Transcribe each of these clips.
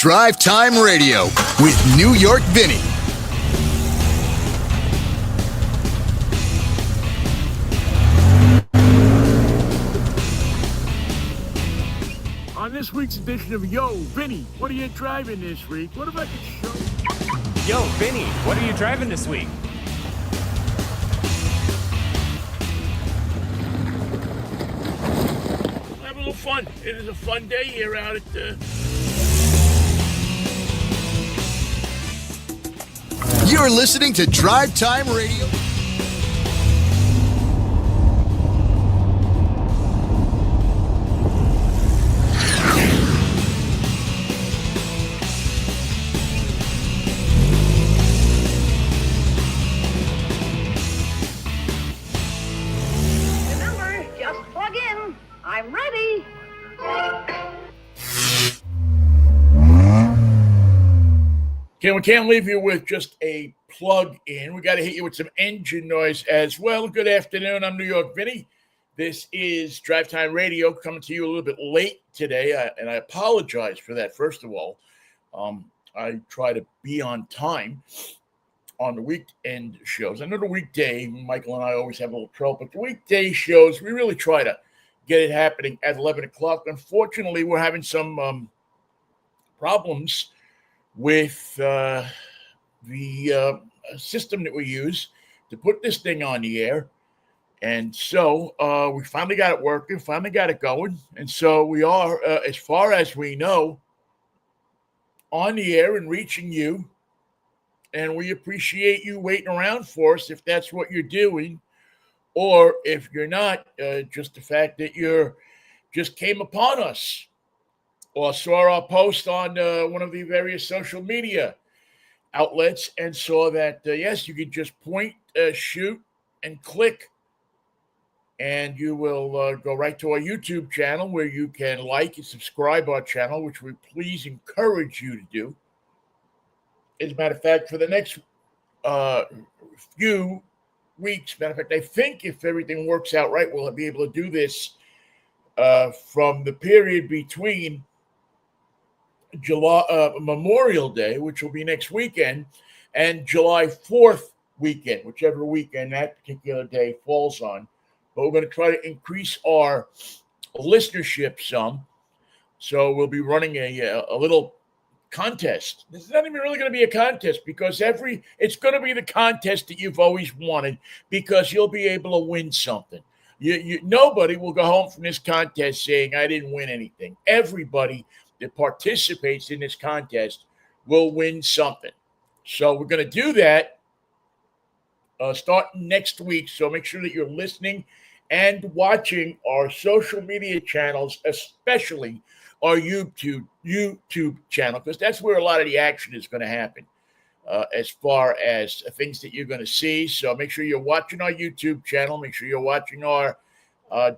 Drivetime Radio with New York Vinnie. On this week's edition of Yo, Vinnie, what are you driving this week? What if I could show? Yo, Vinnie, what are you driving this week? Have a little fun. It is a fun day here out at You're listening to Drivetime Radio. Remember, just plug in. I'm ready. Okay, we can't leave you with just a plug in. We got to hit you with some engine noise as well. Good afternoon. I'm New York Vinnie. This is Drive Time Radio coming to you a little bit late today, and I apologize for that, first of all. I try to be on time on the weekend shows. I know the weekday, Michael and I always have a little trouble, but the weekday shows, we really try to get it happening at 11 o'clock. Unfortunately, we're having some problems with the system that we use to put this thing on the air. And so we finally got it working, finally got it going. And so we are, as far as we know, on the air and reaching you. And we appreciate you waiting around for us if that's what you're doing. Or if you're not, just the fact that you're just came upon us or saw our post on one of the various social media outlets and saw that, yes, you could just point, shoot, and click, and you will go right to our YouTube channel where you can like and subscribe our channel, which we please encourage you to do. As a matter of fact, for the next few weeks, matter of fact, I think if everything works out right, we'll be able to do this from the period between July Memorial Day, which will be next weekend, and July 4th weekend, whichever weekend that particular day falls on. But we're going to try to increase our listenership some. So we'll be running a little contest. This is not even really going to be a contest because it's going to be the contest that you've always wanted, because you'll be able to win something. Nobody will go home from this contest saying, I didn't win anything. Everybody that participates in this contest will win something. So we're going to do that starting next week. So make sure that you're listening and watching our social media channels, especially our YouTube channel, because that's where a lot of the action is going to happen as far as things that you're going to see. So make sure you're watching our YouTube channel. Make sure you're watching our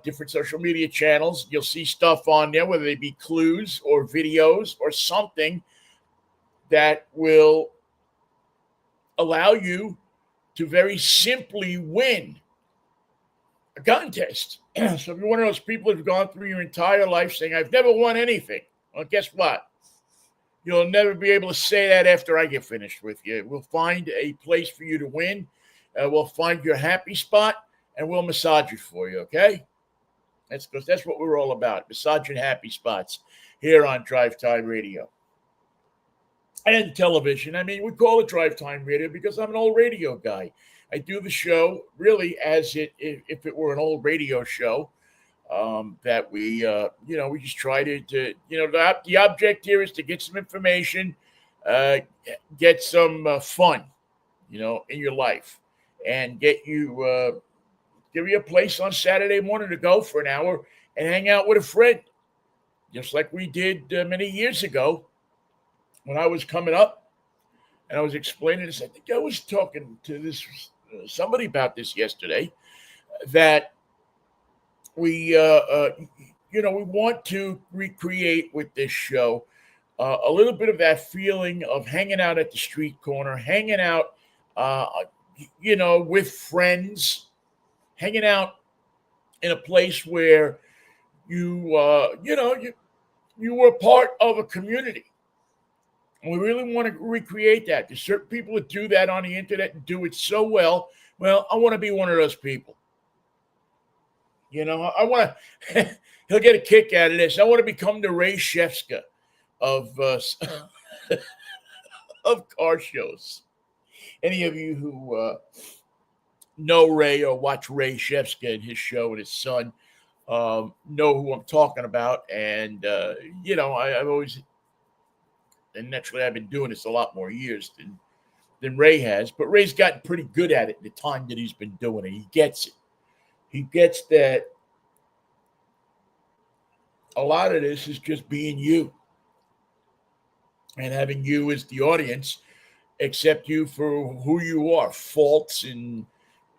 different social media channels. You'll see stuff on there, whether they be clues or videos or something that will allow you to very simply win a contest. So if you're one of those people who've gone through your entire life saying, I've never won anything, well, guess what? You'll never be able to say that after I get finished with you. We'll find a place for you to win. We'll find your happy spot, and we'll massage it for you, okay? That's what we're all about, massaging happy spots here on Drive Time Radio. And television. I mean, we call it Drive Time Radio because I'm an old radio guy. I do the show really as if it were an old radio show that we just try to the object here is to get some information, get some fun, in your life, and give you a place on Saturday morning to go for an hour and hang out with a friend, just like we did many years ago when I was coming up, and I was explaining this. I think I was talking to somebody about this yesterday, that we want to recreate with this show a little bit of that feeling of hanging out at the street corner, hanging out, with friends, hanging out in a place where you were part of a community. And we really want to recreate that. There's certain people that do that on the internet and do it so well. Well, I want to be one of those people. You know, I want to, he'll get a kick out of this. I want to become the Ray Shefska of, of car shows. Any of you who know Ray or watch Ray Shefska and his show and his son know who I'm talking about. And, you know, I've always, and naturally I've been doing this a lot more years than Ray has, but Ray's gotten pretty good at it in the time that he's been doing it. He gets it. He gets that a lot of this is just being you and having you as the audience accept you for who you are, faults and,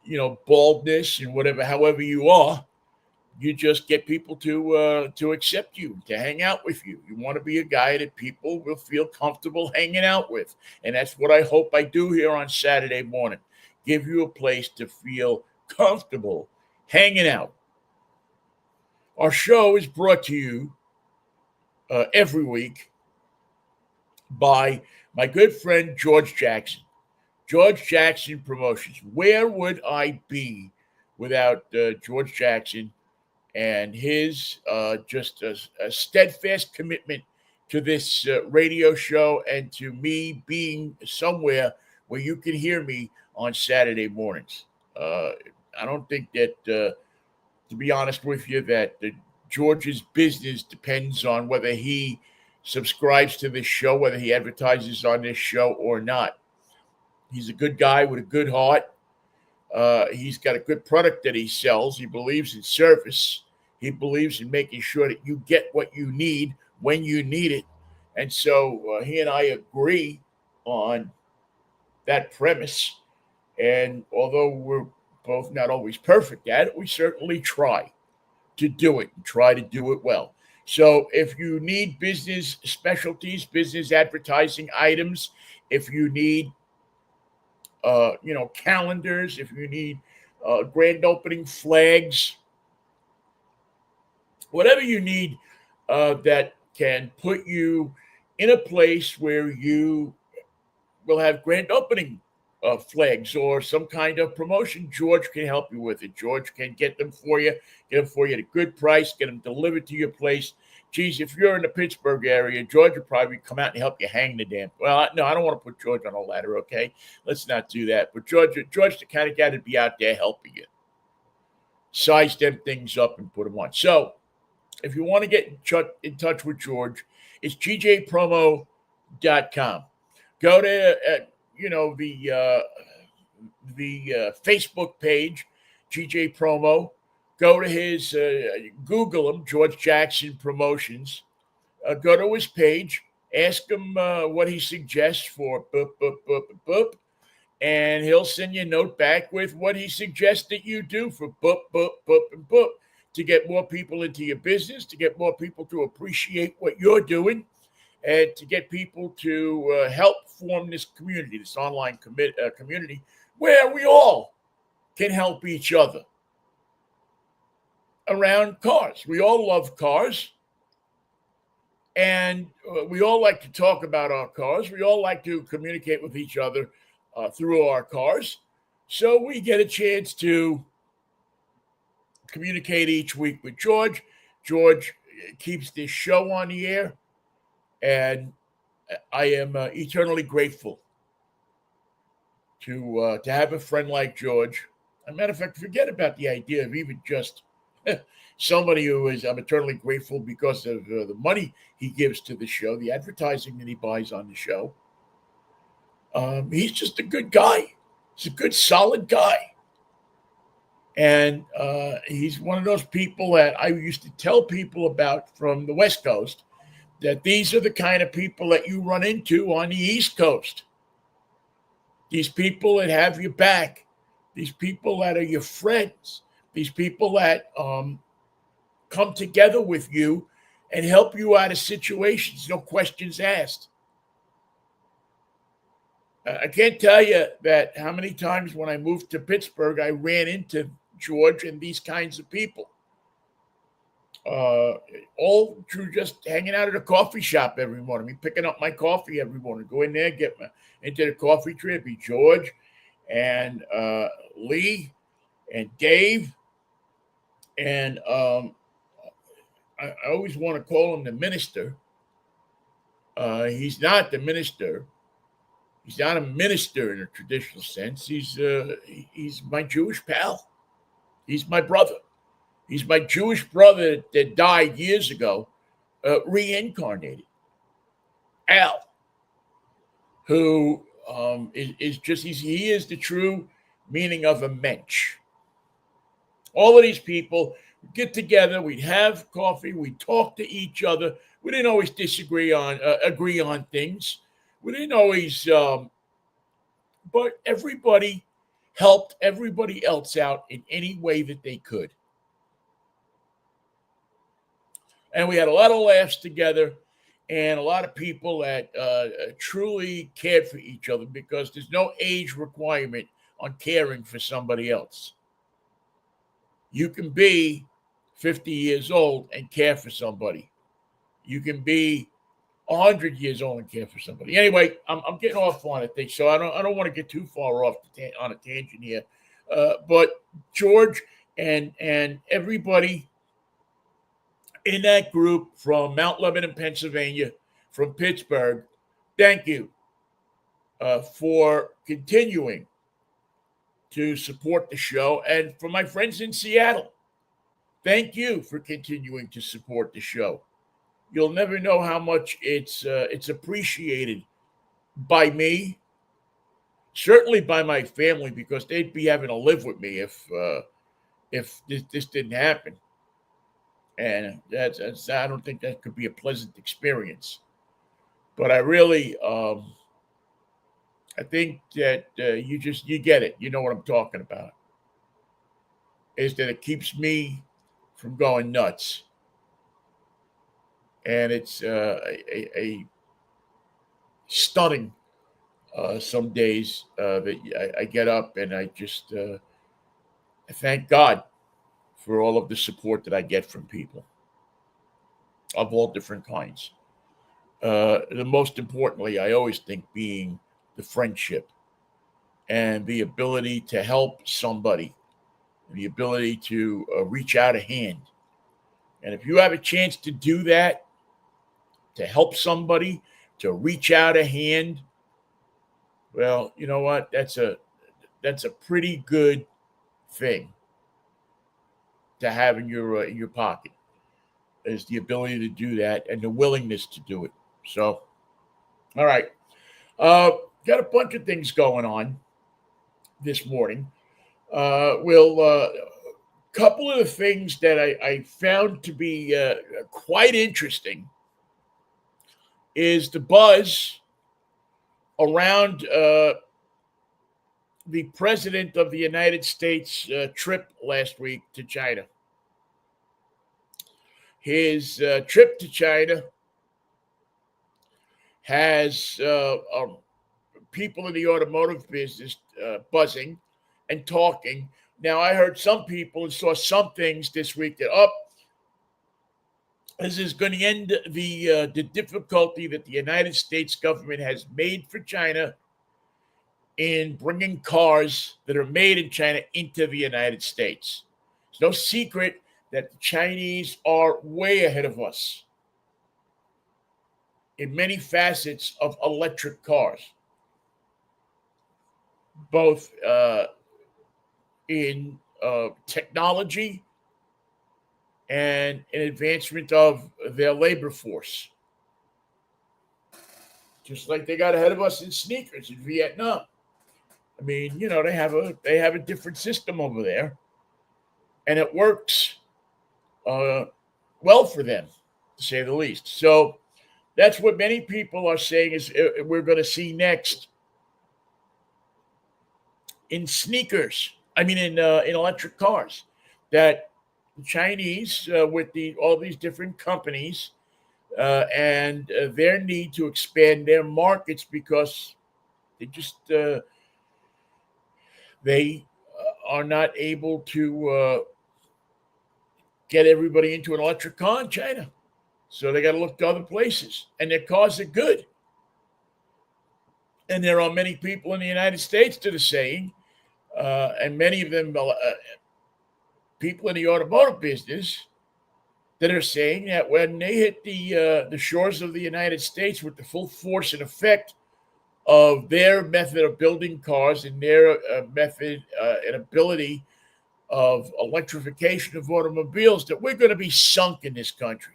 you know, baldness and whatever, however you are. You just get people to accept you, to hang out with you. You want to be a guy that people will feel comfortable hanging out with. And that's what I hope I do here on Saturday morning. Give you a place to feel comfortable hanging out. Our show is brought to you every week by my good friend George Jackson. George Jackson Promotions. Where would I be without George Jackson and his just a steadfast commitment to this radio show and to me being somewhere where you can hear me on Saturday mornings? I don't think that, to be honest with you, that George's business depends on whether he subscribes to this show, whether he advertises on this show or not. He's a good guy with a good heart. He's got a good product that he sells. He believes in service. He believes in making sure that you get what you need when you need it. And so he and I agree on that premise. And although we're both not always perfect at it, we certainly try to do it and try to do it well. So if you need business specialties, business advertising items, if you need calendars, if you need grand opening flags, whatever you need that can put you in a place where you will have grand opening flags or some kind of promotion, George can help you with it. George can get them for you at a good price, get them delivered to your place. Geez, if you're in the Pittsburgh area, George will probably come out and help you hang the damn. Well, no, I don't want to put George on a ladder, okay? Let's not do that. But George, the kind of guy to be out there helping you. Size them things up and put them on. So if you want to get in touch with George, it's gjpromo.com. Go to the Facebook page, GJ Promo. Go to his, Google him, George Jackson Promotions. Go to his page, ask him what he suggests for boop, boop, boop, boop, and he'll send you a note back with what he suggests that you do for boop, boop, boop, and boop, to get more people into your business, to get more people to appreciate what you're doing, and to get people to help form this community, this online community, where we all can help each other around cars. We all love cars, and we all like to talk about our cars. We all like to communicate with each other through our cars. So we get a chance to communicate each week with George. George keeps this show on the air, and I am eternally grateful to have a friend like George. As a matter of fact, forget about the idea of even just somebody who is, I'm eternally grateful because of the money he gives to the show, the advertising that he buys on the show. He's just a good guy. He's a good, solid guy. And he's one of those people that I used to tell people about from the West Coast, that these are the kind of people that you run into on the East Coast. These people that have your back. These people that are your friends. These people that come together with you and help you out of situations, no questions asked. I can't tell you that how many times when I moved to Pittsburgh, I ran into George and these kinds of people. Uh, all through just hanging out at a coffee shop every morning. Me picking up my coffee every morning. Go in there, into the coffee tree. It'd be George and Lee and Dave. And I always want to call him the minister. He's not the minister. He's not a minister in a traditional sense. He's my Jewish pal. He's my brother. He's my Jewish brother that died years ago, reincarnated. Al, who is just he is the true meaning of a mensch. All of these people get together, we'd have coffee, we'd talk to each other. We didn't always agree on things. We didn't always, but everybody helped everybody else out in any way that they could. And we had a lot of laughs together and a lot of people that truly cared for each other because there's no age requirement on caring for somebody else. You can be 50 years old and care for somebody. You can be 100 years old and care for somebody. Anyway, I'm getting off on it, so I don't want to get too far off on a tangent here. But George and everybody in that group from Mount Lebanon, Pennsylvania, from Pittsburgh, thank you for continuing to support the show. And for my friends in Seattle, thank you for continuing to support the show. You'll never know how much it's appreciated by me, certainly by my family, because they'd be having to live with me if this didn't happen. And that's I don't think that could be a pleasant experience. But I really, I think that you get it. You know what I'm talking about. Is that it keeps me from going nuts, and it's a stunning. Some days that I get up and I just I thank God for all of the support that I get from people of all different kinds. The most importantly, I always think being the friendship and the ability to help somebody, the ability to reach out a hand. And if you have a chance to do that, to help somebody, to reach out a hand, well, you know what? That's a pretty good thing to have in your pocket, is the ability to do that and the willingness to do it. So, all right, got a bunch of things going on this morning. We'll couple of the things that I found to be quite interesting is the buzz around the president of the United States trip last week to China. His trip to China has people in the automotive business buzzing and talking. Now, I heard some people and saw some things this week that, this is going to end the difficulty that the United States government has made for China in bringing cars that are made in China into the United States. It's no secret that the Chinese are way ahead of us in many facets of electric cars, both in technology and in advancement of their labor force. Just like they got ahead of us in sneakers in Vietnam. I mean, you know, they have a different system over there, and it works well for them, to say the least. So that's what many people are saying is we're going to see next in sneakers. I mean, in electric cars, that the Chinese with all these different companies and their need to expand their markets because they just they are not able to get everybody into an electric car in China. So they got to look to other places. And their cars are good. And there are many people in the United States that are saying, and many of them people in the automotive business that are saying that when they hit the shores of the United States with the full force and effect of their method of building cars and their method and ability of electrification of automobiles, that we're going to be sunk in this country.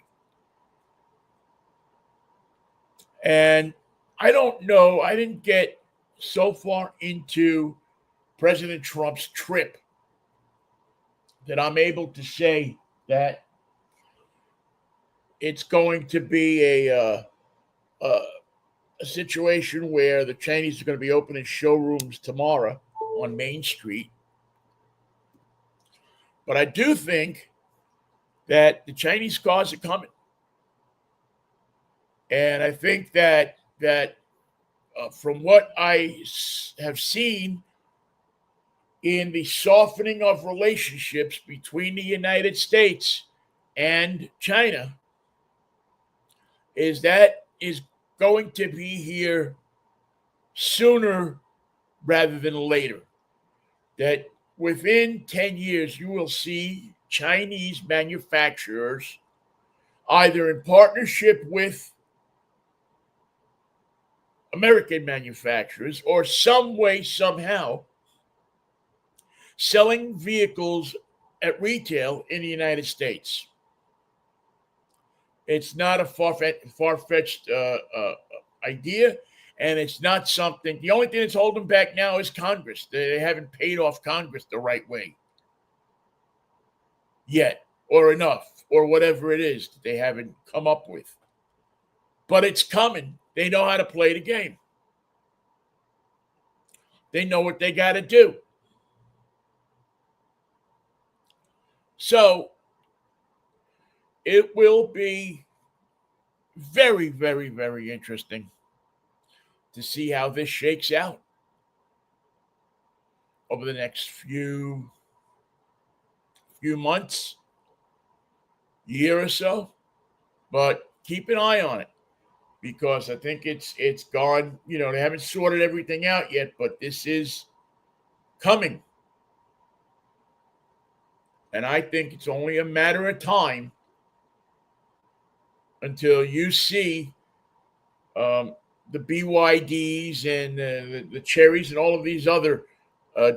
And I don't know, I didn't get so far into President Trump's trip that I'm able to say that it's going to be a situation where the Chinese are going to be opening showrooms tomorrow on Main Street. But I do think that the Chinese cars are coming. And I think that from what I have seen in the softening of relationships between the United States and China, is going to be here sooner rather than later. That within 10 years, you will see Chinese manufacturers either in partnership with American manufacturers or some way, somehow, selling vehicles at retail in the United States. It's not a far-fetched idea, and it's not something. The only thing that's holding back now is Congress. They haven't paid off Congress the right way yet, or enough, or whatever it is that they haven't come up with. But it's coming. They know how to play the game. They know what they got to do. So it will be very, very, very interesting to see how this shakes out over the next few months, year or so. But keep an eye on it, because I think it's gone. They haven't sorted everything out yet, but this is coming. And I think it's only a matter of time until you see the BYDs and the Cherries and all of these other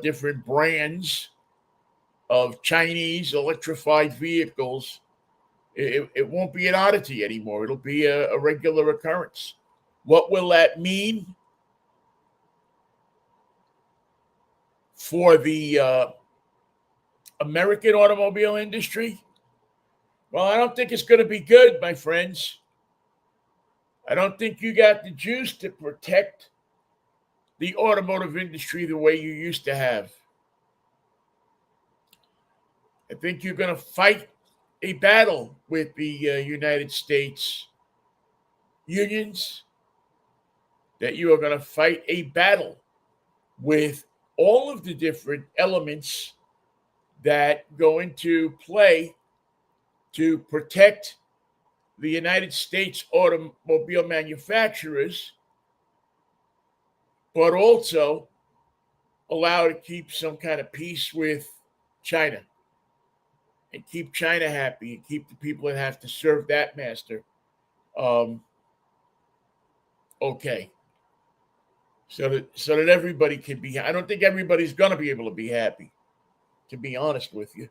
different brands of Chinese electrified vehicles. It won't be an oddity anymore. It'll be a regular occurrence. What will that mean for the American automobile industry? Well, I don't think it's going to be good, my friends. I don't think you got the juice to protect the automotive industry the way you used to have. I think you're going to fight a battle with the United States unions, that you are going to fight a battle with all of the different elements that go into play to protect the United States automobile manufacturers, but also allow to keep some kind of peace with China and keep China happy and keep the people that have to serve that master okay. So that everybody can be. I don't think everybody's going to be able to be happy, to be honest with you.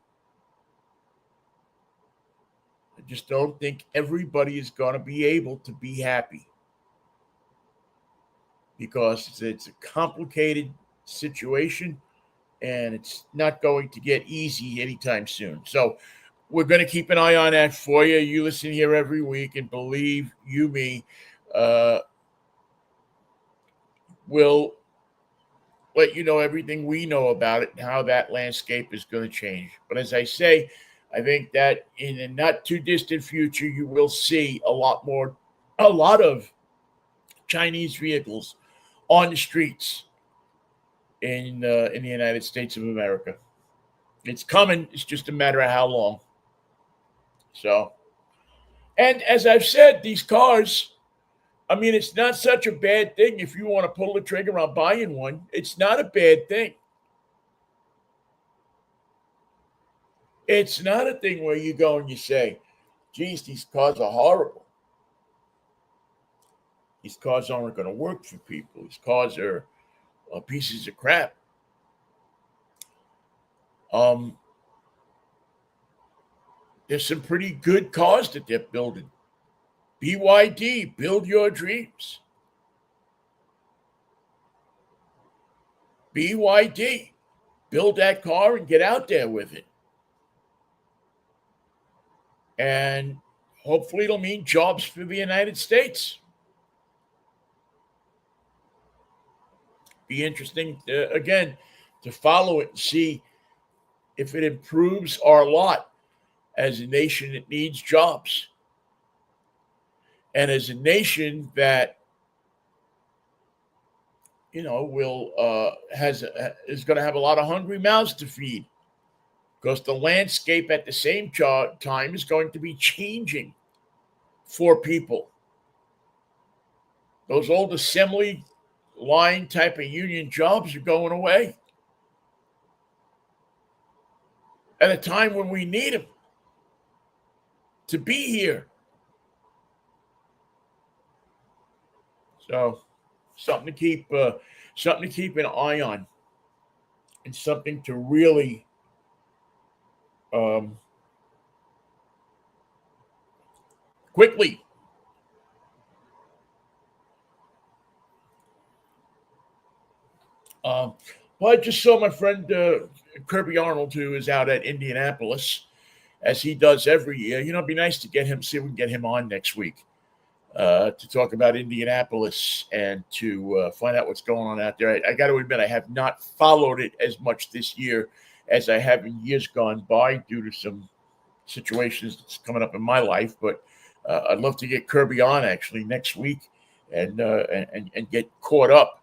I just don't think everybody is going to be able to be happy, because it's a complicated situation and it's not going to get easy anytime soon. So we're going to keep an eye on that for you. You listen here every week, and believe you me, we'll let you know everything we know about it and how that landscape is going to change. But as I say, I think that in a not too distant future, you will see a lot of Chinese vehicles on the streets in the United States of America. It's coming. It's just a matter of how long. So, and as I've said, these cars, I mean, it's not such a bad thing if you want to pull the trigger on buying one. It's not a bad thing. It's not a thing where you go and you say, geez, these cars are horrible. These cars aren't going to work for people. These cars are pieces of crap. Um, there's some pretty good cars that they're building. BYD, build your dreams. BYD, build that car and get out there with it. And hopefully it'll mean jobs for the United States. Be interesting, again, to follow it and see if it improves our lot as a nation that needs jobs. And as a nation that, you know, is going to have a lot of hungry mouths to feed, because the landscape at the same time is going to be changing for people. Those old assembly line type of union jobs are going away at a time when we need them to be here. So something to keep an eye on, and something to really quickly well, I just saw my friend Kirby Arnold, who is out at Indianapolis, as he does every year. You know, it'd be nice to get him, see if we can get him on next week to talk about Indianapolis and to find out what's going on out there. I got to admit, I have not followed it as much this year as I have in years gone by due to some situations that's coming up in my life. But I'd love to get Kirby on actually next week and get caught up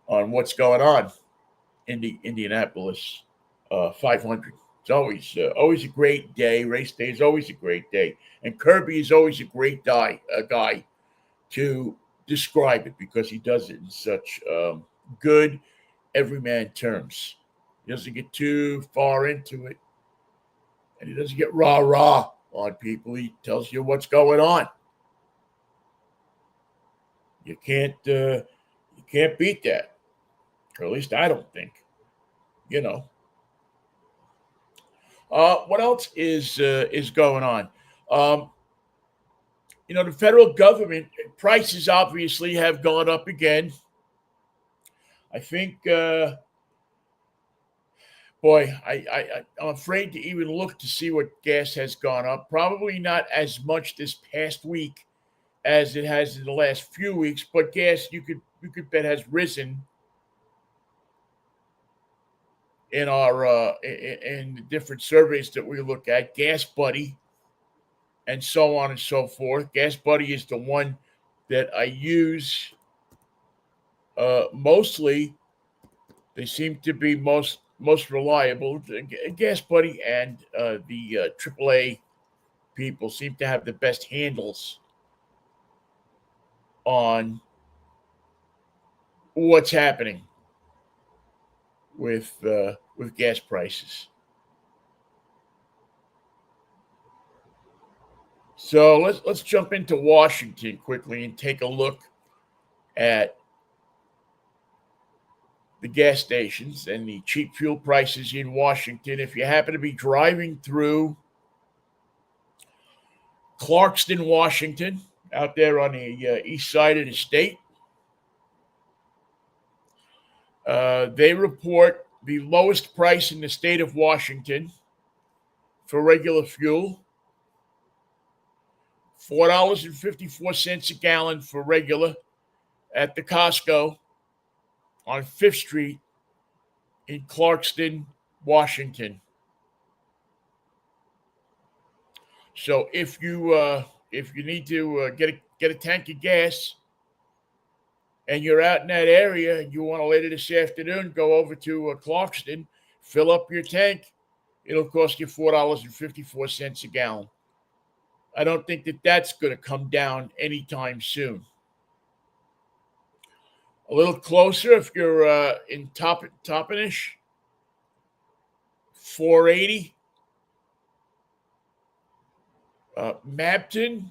on what's going on in the Indianapolis 500. It's always a great day. Race day is always a great day, and Kirby is always a great guy to describe it, because he does it in such good everyman terms. He doesn't get too far into it, and he doesn't get rah on people. He tells you what's going on. You can't beat that, or at least I don't think. You know. What else is going on? You know, the federal government prices obviously have gone up again. I think, boy, I'm afraid to even look to see what gas has gone up. Probably not as much this past week as it has in the last few weeks, but gas you could bet has risen in our in the different surveys that we look at. Gas Buddy and so on and so forth. Gas Buddy is the one that I use mostly. They seem to be most reliable. Gas Buddy and the AAA people seem to have the best handles on what's happening with gas prices. So let's jump into Washington quickly and take a look at the gas stations and the cheap fuel prices in Washington. If you happen to be driving through Clarkston, Washington, out there on the east side of the state, they report the lowest price in the state of Washington for regular fuel, $4.54 a gallon for regular at the Costco on 5th Street in Clarkston, Washington. So if you need to get a tank of gas and you're out in that area and you want to later this afternoon go over to Clarkston, fill up your tank. it'll cost you $4.54 a gallon. I don't think that that's going to come down anytime soon. A little closer if you're in Toppenish, 480. Mabton,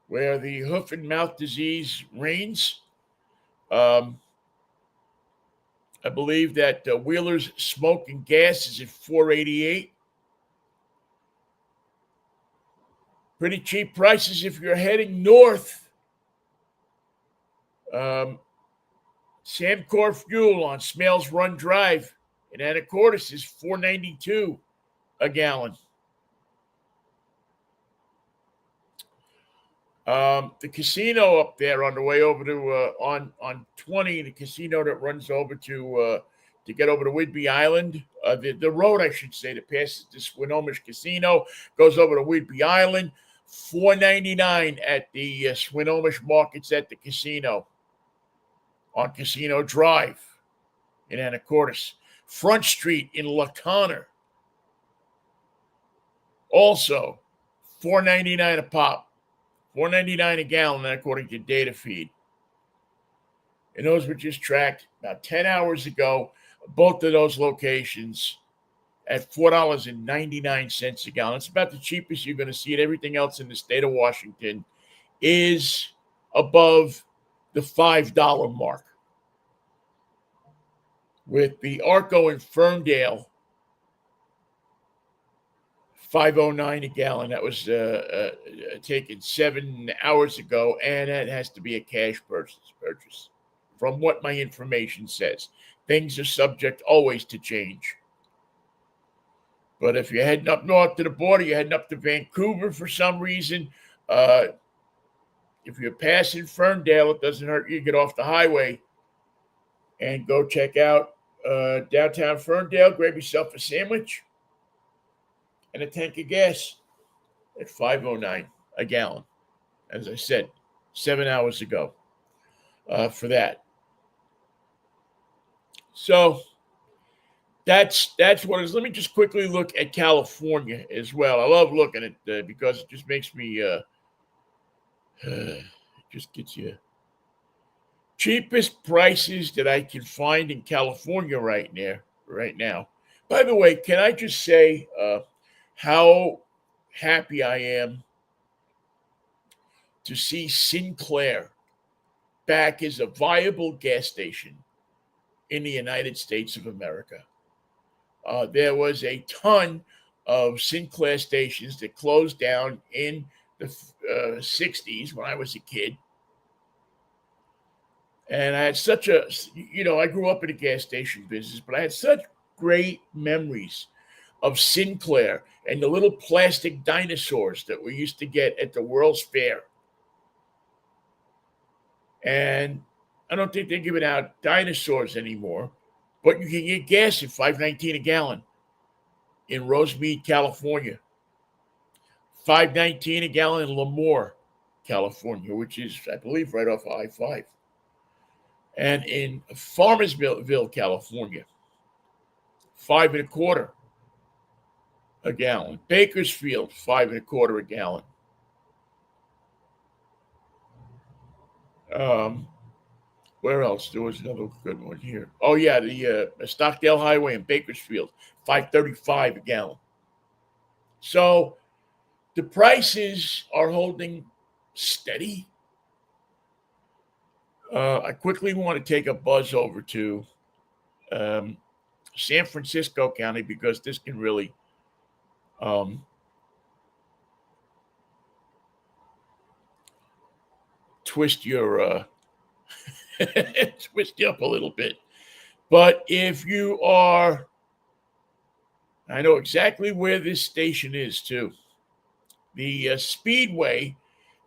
where the hoof and mouth disease reigns. I believe that Wheeler's Smoke and Gas is at 488. Pretty cheap prices if you're heading north. Samcor Fuel on Smales Run Drive in Anacortes is $4.92 a gallon. The casino up there on the way over to on 20, the casino that runs over to get over to Whidbey Island, the road I should say that passes the Swinomish Casino goes over to Whidbey Island. $4.99 at the Swinomish Markets at the casino on Casino Drive in Anacortes. Front Street in La Conner, also $4.99 a pop, $4.99 a gallon, according to data feed. And those were just tracked about 10 hours ago. Both of those locations at $4.99 a gallon. It's about the cheapest you're going to see it. Everything else in the state of Washington is above the $5 mark. With the Arco in Ferndale, $5.09 a gallon. That was taken 7 hours ago, and that has to be a cash purchase. From what my information says, things are subject always to change. But if you're heading up north to the border, you're heading up to Vancouver for some reason, if you're passing Ferndale, it doesn't hurt you to get off the highway and go check out downtown Ferndale, grab yourself a sandwich and a tank of gas at $5.09 a gallon. As I said, 7 hours ago for that. So that's what it is. Let me just quickly look at California as well. I love looking at because it just makes me it just gets you cheapest prices that I can find in California right now. By the way, can I just say how happy I am to see Sinclair back as a viable gas station in the United States of America. There was a ton of Sinclair stations that closed down in the 60s when I was a kid. And I had such a, I grew up in the gas station business, but I had such great memories of Sinclair and the little plastic dinosaurs that we used to get at the World's Fair. And I don't think they're giving out dinosaurs anymore, but you can get gas at $5.19 a gallon in Rosemead, California. $5.19 a gallon in Lemoore, California, which is, I believe, right off I-5. And in Farmersville, California, $5.25 a gallon. Bakersfield, $5.25 a gallon. Where else? There was another good one here. Oh, yeah, the Stockdale Highway in Bakersfield, $5.35 a gallon. So the prices are holding steady. I quickly want to take a buzz over to San Francisco County because this can really twist your twist you up a little bit. But if you are, I know exactly where this station is too. The Speedway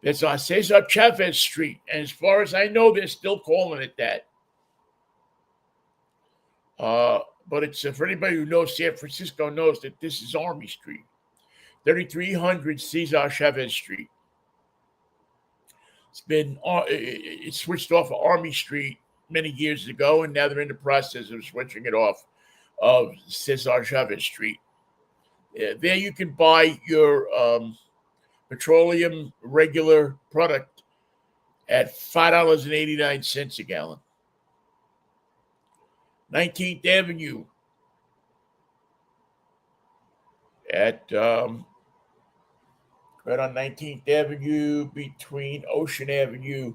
that's on Cesar Chavez Street. And as far as I know, they're still calling it that. But it's for anybody who knows San Francisco knows that this is Army Street. 3300 Cesar Chavez Street. It switched off of Army Street many years ago, and now they're in the process of switching it off of Cesar Chavez Street. There you can buy your petroleum regular product at $5.89 a gallon. 19th Avenue at right on 19th Avenue between Ocean Avenue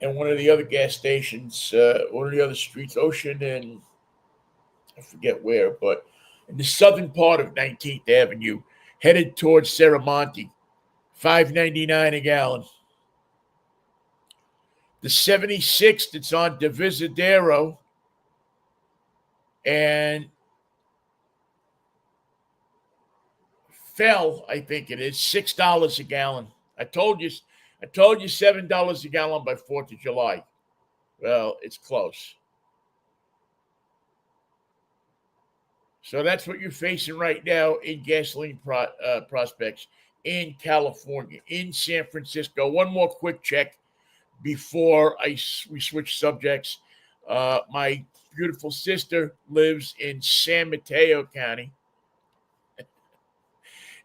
and one of the other gas stations, one of the other streets, Ocean and I forget where, but in the southern part of 19th Avenue, headed towards Serramonte, $5.99 a gallon. The 76th, it's on Divisadero and fell, I think it is, $6 a gallon. I told you $7 a gallon by 4th of July. Well, it's close. So that's what you're facing right now in gasoline prospects in California, in San Francisco. One more quick check before we switch subjects. My beautiful sister lives in San Mateo County,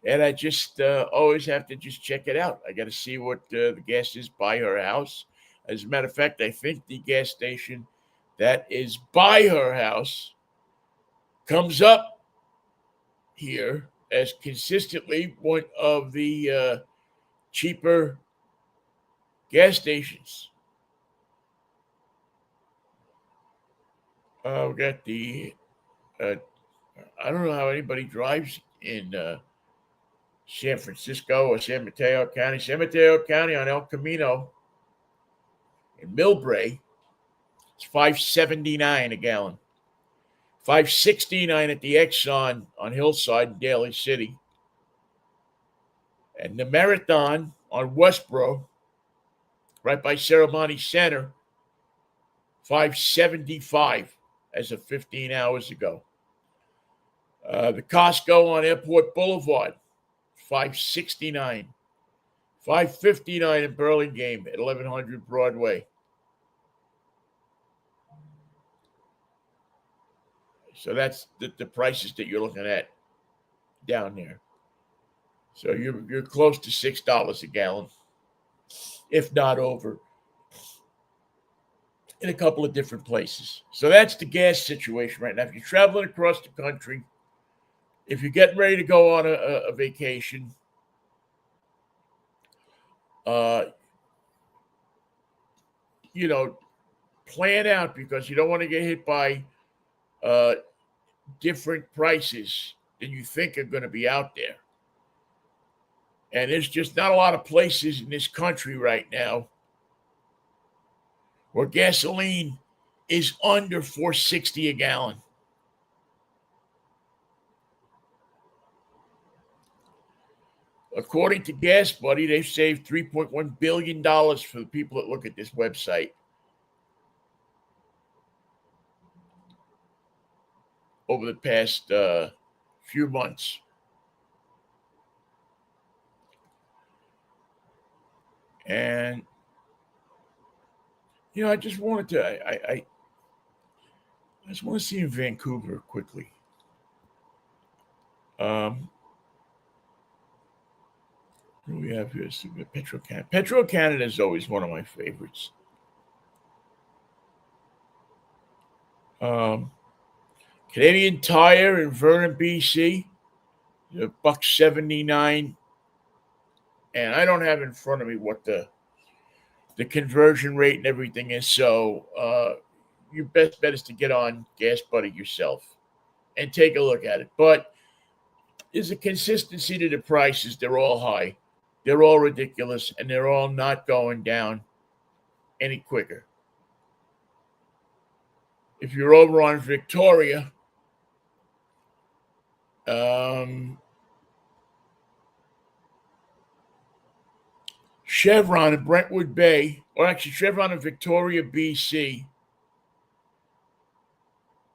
and I just always have to just check it out. I got to see what the gas is by her house. As a matter of fact, I think the gas station that is by her house comes up here as consistently one of the cheaper gas stations. We got the I don't know how anybody drives in San Francisco or San Mateo County. San Mateo County on El Camino in Millbrae, it's $5.79 a gallon. $5.69 at the Exxon on Hillside in Daly City. And the Marathon on Westboro, right by Serramonte Center, $5.75 as of 15 hours ago. The Costco on Airport Boulevard, $5.69. $5.59 in Burlingame at 1100 Broadway. So that's the prices that you're looking at down there. So you're close to $6 a gallon, if not over, in a couple of different places. So that's the gas situation right now. If you're traveling across the country, if you're getting ready to go on a vacation, plan out because you don't want to get hit by different prices than you think are going to be out there. And there's just not a lot of places in this country right now where gasoline is under $4.60 a gallon. According to Gas Buddy, they've saved $3.1 billion for the people that look at this website over the past few months. And, I just wanted to, I just want to see in Vancouver quickly. What do we have here? Petro-Canada. Petro-Canada is always one of my favorites. Canadian Tire in Vernon, BC, $1.79. And I don't have in front of me what the conversion rate and everything is. So your best bet is to get on Gas Buddy yourself and take a look at it. But there's a consistency to the prices. They're all high. They're all ridiculous. And they're all not going down any quicker. If you're over on Victoria, Chevron in Brentwood Bay, or actually Chevron in Victoria, BC,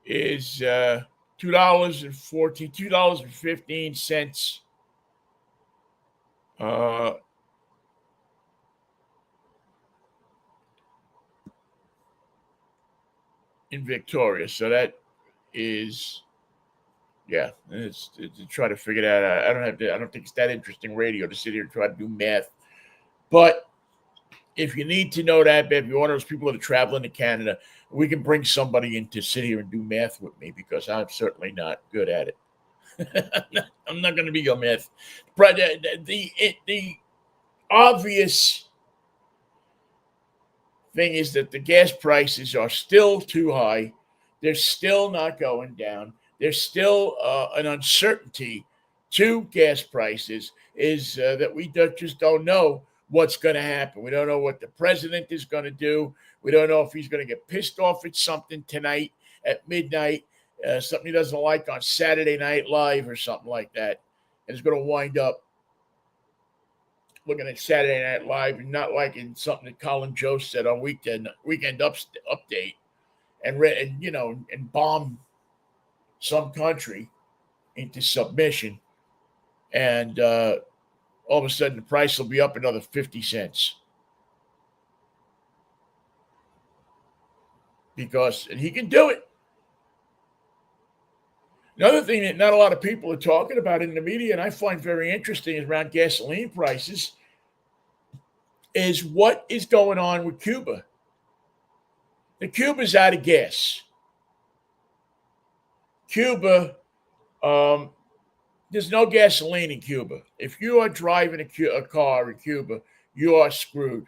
is $2.15 in Victoria. So that is Yeah, it's to try to figure that out. I don't have to. I don't think it's that interesting radio to sit here and try to do math. But if you need to know that, if you're one of those people that are traveling to Canada, we can bring somebody in to sit here and do math with me because I'm certainly not good at it. I'm not going to be your math. But the obvious thing is that the gas prices are still too high. They're still not going down. There's still an uncertainty to gas prices is that we just don't know what's going to happen. We don't know what the president is going to do. We don't know if he's going to get pissed off at something tonight at midnight, something he doesn't like on Saturday Night Live or something like that. And it's going to wind up looking at Saturday Night Live and not liking something that Colin Jost said on Weekend Update and bomb some country into submission, and all of a sudden the price will be up another 50 cents and he can do it. Another thing that not a lot of people are talking about in the media, and I find very interesting, is around gasoline prices, is what is going on with Cuba. The Cuba's out of gas. Cuba, there's no gasoline in Cuba. If you are driving a car in Cuba, you are screwed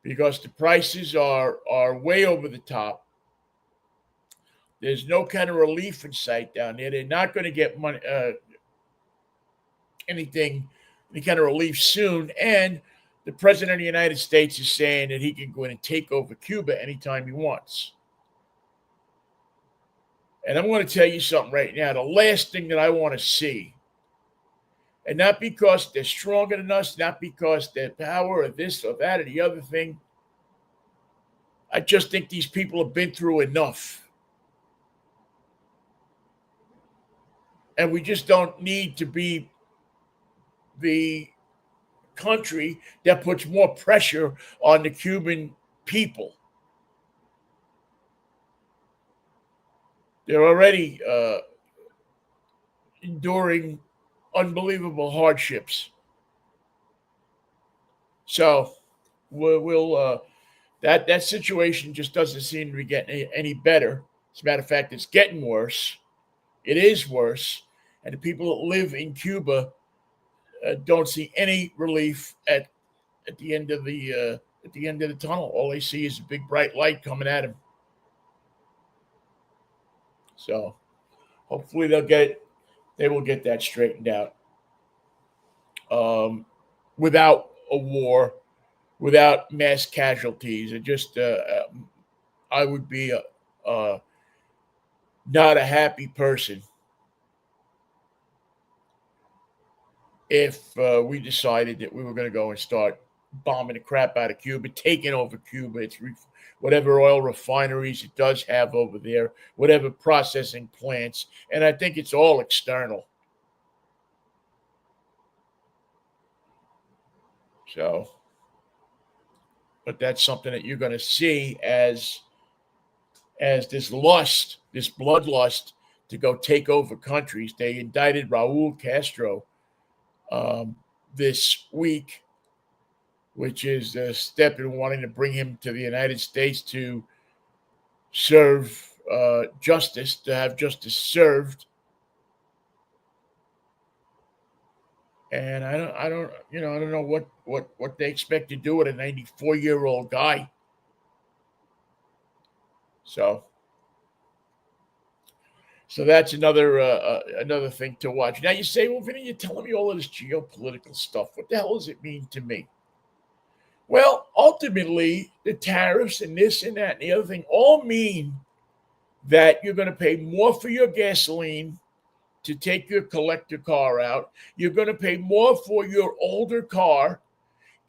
because the prices are way over the top. There's no kind of relief in sight down there. They're not going to get money, any kind of relief soon. And the president of the United States is saying that he can go in and take over Cuba anytime he wants. And I'm going to tell you something right now. The last thing that I want to see, and not because they're stronger than us, not because they're power or this or that or the other thing. I just think these people have been through enough. And we just don't need to be the country that puts more pressure on the Cuban people. They're already enduring unbelievable hardships. So that situation just doesn't seem to be getting any better. As a matter of fact, it's getting worse. It is worse, and the people that live in Cuba don't see any relief at the end of the tunnel. All they see is a big bright light coming at them. So hopefully they will get that straightened out. Without a war, without mass casualties, and just I would be not a happy person if we decided that we were going to go and start bombing the crap out of Cuba, taking over Cuba. It's whatever oil refineries it does have over there, whatever processing plants, and I think it's all external. So, but that's something that you're going to see as this bloodlust to go take over countries. They indicted Raul Castro this week, which is a step in wanting to bring him to the United States to serve justice, to have justice served. And I don't know what they expect to do with a 94-year-old guy. So that's another thing to watch. Now you say, well, Vinny, you're telling me all of this geopolitical stuff. What the hell does it mean to me? Well, ultimately, the tariffs and this and that and the other thing all mean that you're going to pay more for your gasoline to take your collector car out. You're going to pay more for your older car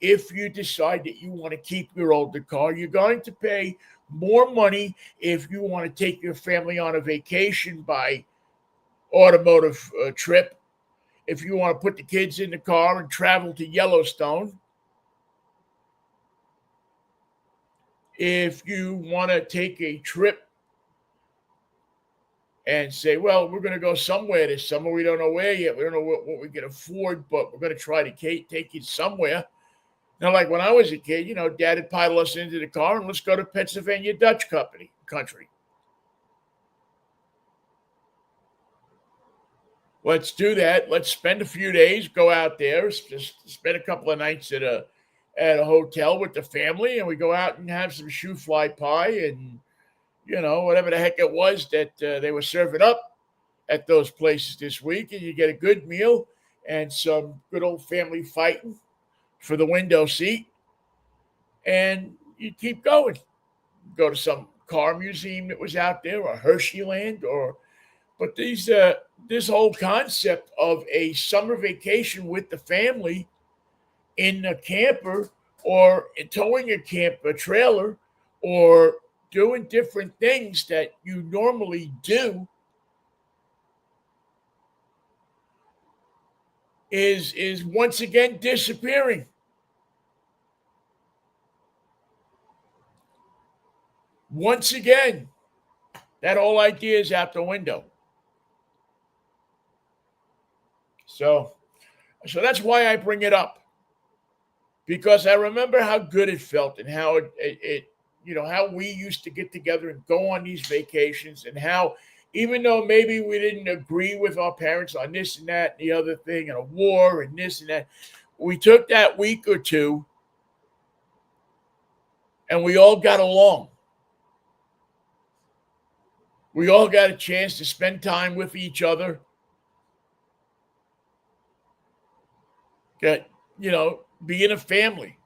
if you decide that you want to keep your older car. You're going to pay more money if you want to take your family on a vacation by automotive trip. If you want to put the kids in the car and travel to Yellowstone. If you want to take a trip and say, well, we're going to go somewhere this summer. We don't know where yet. We don't know what we can afford, but we're going to try to take you somewhere. Now, like when I was a kid, Dad would paddle us into the car and let's go to Pennsylvania Dutch country. Let's do that. Let's spend a few days, go out there, just spend a couple of nights at a hotel with the family, and we go out and have some shoe fly pie and whatever the heck it was that they were serving up at those places this week, and you get a good meal and some good old family fighting for the window seat, and you keep going. Go to some car museum that was out there, or Hersheyland, but this whole concept of a summer vacation with the family in a camper or towing a trailer or doing different things that you normally do is once again disappearing. Once again, that whole idea is out the window. So that's why I bring it up, because I remember how good it felt and how it how we used to get together and go on these vacations, and how even though maybe we didn't agree with our parents on this and that and the other thing and a war and this and that, we took that week or two and we all got along. We all got a chance to spend time with each other. Being a family.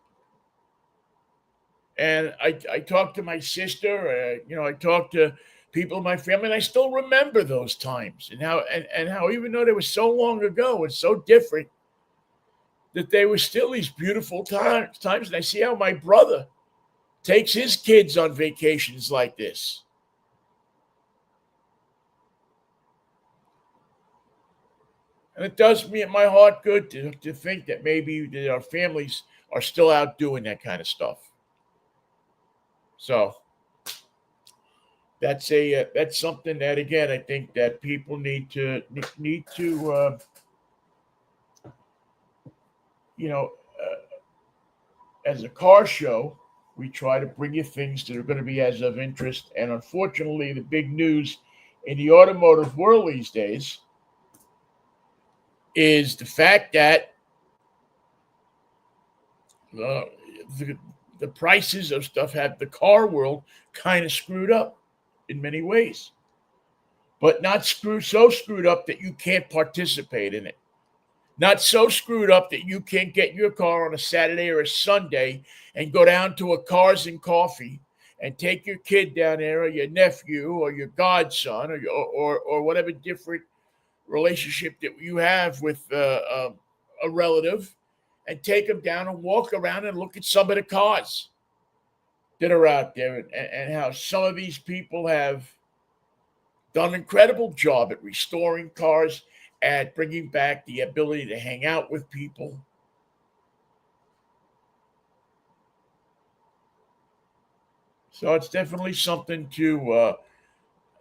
And I talked to my sister, I talked to people in my family, and I still remember those times and how even though they were so long ago and so different, that they were still these beautiful times. And I see how my brother takes his kids on vacations like this. And it does me my heart good to think that maybe that our families are still out doing that kind of stuff. So that's something that, again, I think that people need to as a car show, we try to bring you things that are going to be as of interest. And unfortunately, the big news in the automotive world these days is the fact that the prices of stuff have the car world kind of screwed up in many ways, but not so screwed up that you can't participate in it. Not so screwed up that you can't get your car on a Saturday or a Sunday and go down to a Cars and Coffee and take your kid down there, or your nephew, or your godson, or whatever different relationship that you have with a relative, and take them down and walk around and look at some of the cars that are out there, and how some of these people have done an incredible job at restoring cars, at bringing back the ability to hang out with people. So it's definitely something to,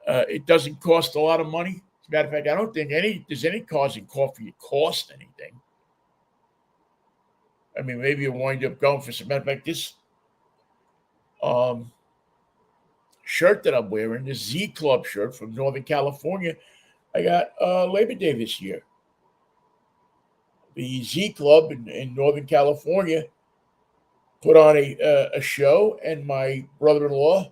it doesn't cost a lot of money. As a matter of fact, I don't think there's any Cars and Coffee that cost anything. I mean, maybe you wind up going for some. Matter of fact, this shirt that I'm wearing, the Z Club shirt from Northern California, I got Labor Day this year. The Z Club in Northern California put on a show, and my brother-in-law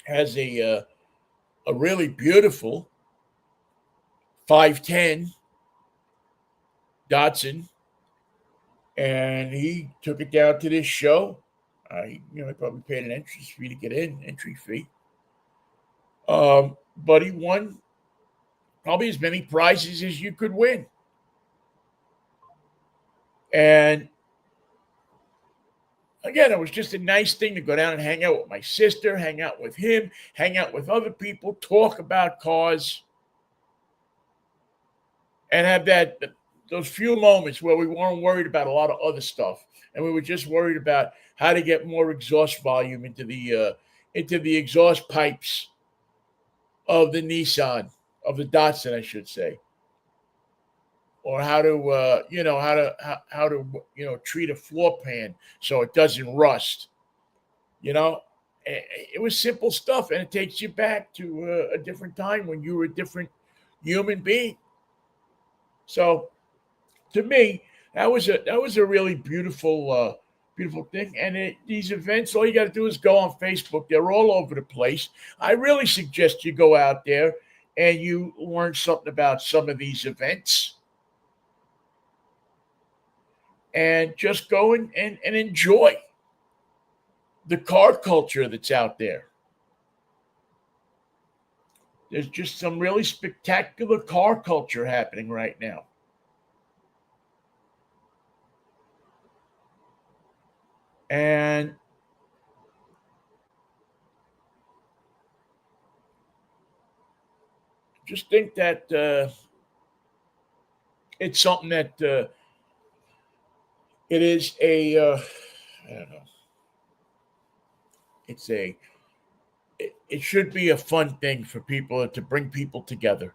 has a really beautiful 510 Datsun, and he took it down to this show. I probably paid an entry fee to get in, entry fee. But he won probably as many prizes as you could win. And again, it was just a nice thing to go down and hang out with my sister, hang out with him, hang out with other people, talk about cars, and have those few moments where we weren't worried about a lot of other stuff, and we were just worried about how to get more exhaust volume into the exhaust pipes of the Nissan, of the Datsun, I should say, or how to treat a floor pan so it doesn't rust. You know, it was simple stuff, and it takes you back to a different time when you were a different human being. So to me, that was a really beautiful thing. And these events, all you got to do is go on Facebook. They're all over the place. I really suggest you go out there and you learn something about some of these events and just go and enjoy the car culture that's out there. There's just some really spectacular car culture happening right now. And just think that it's something that it is I don't know, it's it should be a fun thing for people to bring people together.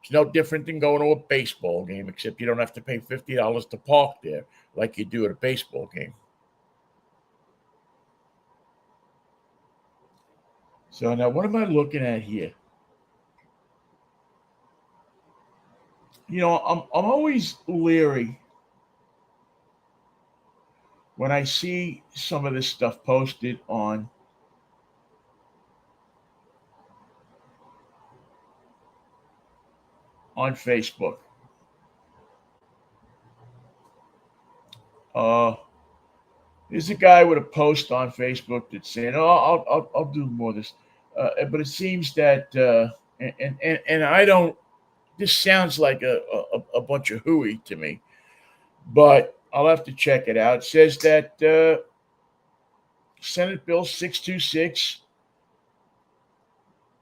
It's no different than going to a baseball game, except you don't have to pay $50 to park there like you do at a baseball game. So now, what am I looking at here? I'm always leery when I see some of this stuff posted on Facebook. Uh, there's a guy with a post on Facebook that's saying, "Oh, I'll do more of this," but it seems that and I don't. This sounds like a bunch of hooey to me, but I'll have to check it out. It says that Senate Bill 626,